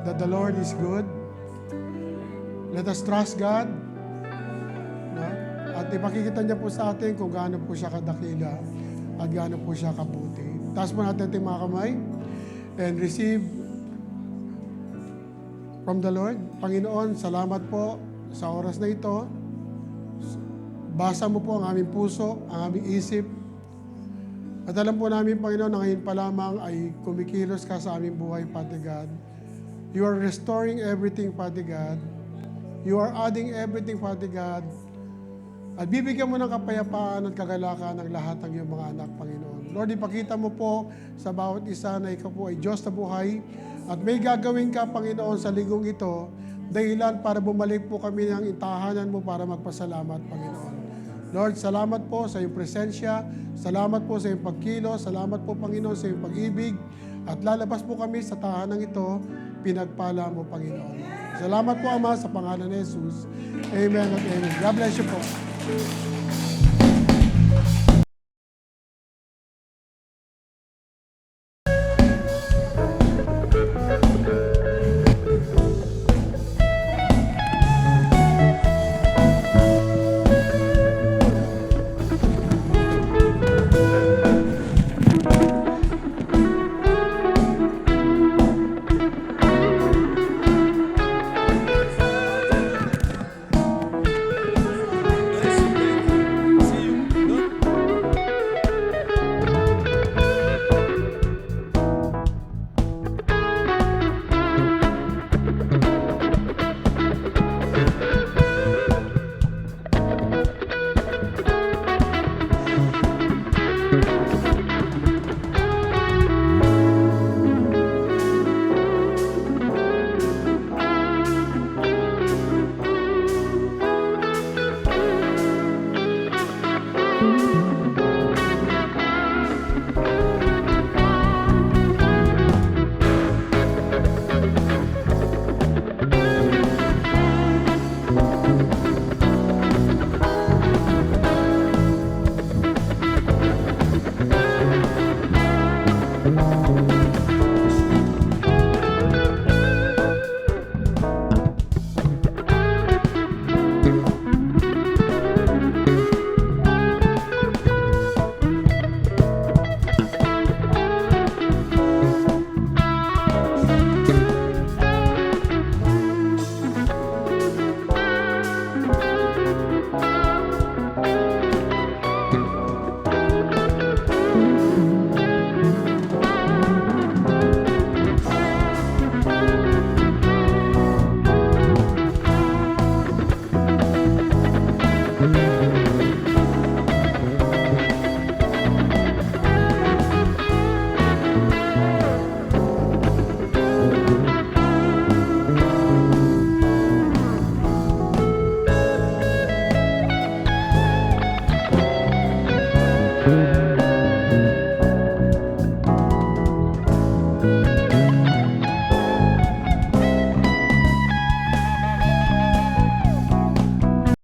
that the Lord is good. Let us trust God. No? At ipakikita niya po sa atin kung gaano po siya kadakila at gaano po siya kabuti. Taas po natin ating mga kamay and receive from the Lord. Panginoon, salamat po sa oras na ito. Basa mo po ang aming puso, ang aming isip. At alam po namin, Panginoon, na ngayon pa lamang ay kumikilos ka sa aming buhay, Father God. You are restoring everything, Father God. You are adding everything, Father God. At bibigyan mo ng kapayapaan at kagalakan ng lahat ng iyong mga anak, Panginoon. Lord, ipakita mo po sa bawat isa na ikaw po ay Diyos na buhay at may gagawin ka, Panginoon, sa linggong ito, dahilan para bumalik po kami ng tahanan mo para magpasalamat, Panginoon. Lord, salamat po sa iyong presensya, salamat po sa iyong pagkilos, salamat po, Panginoon, sa iyong pag-ibig, at lalabas po kami sa tahanan ito, pinagpala mo, Panginoon. Salamat po, Ama, sa pangalan ni Jesus. Amen at amen. God bless you po.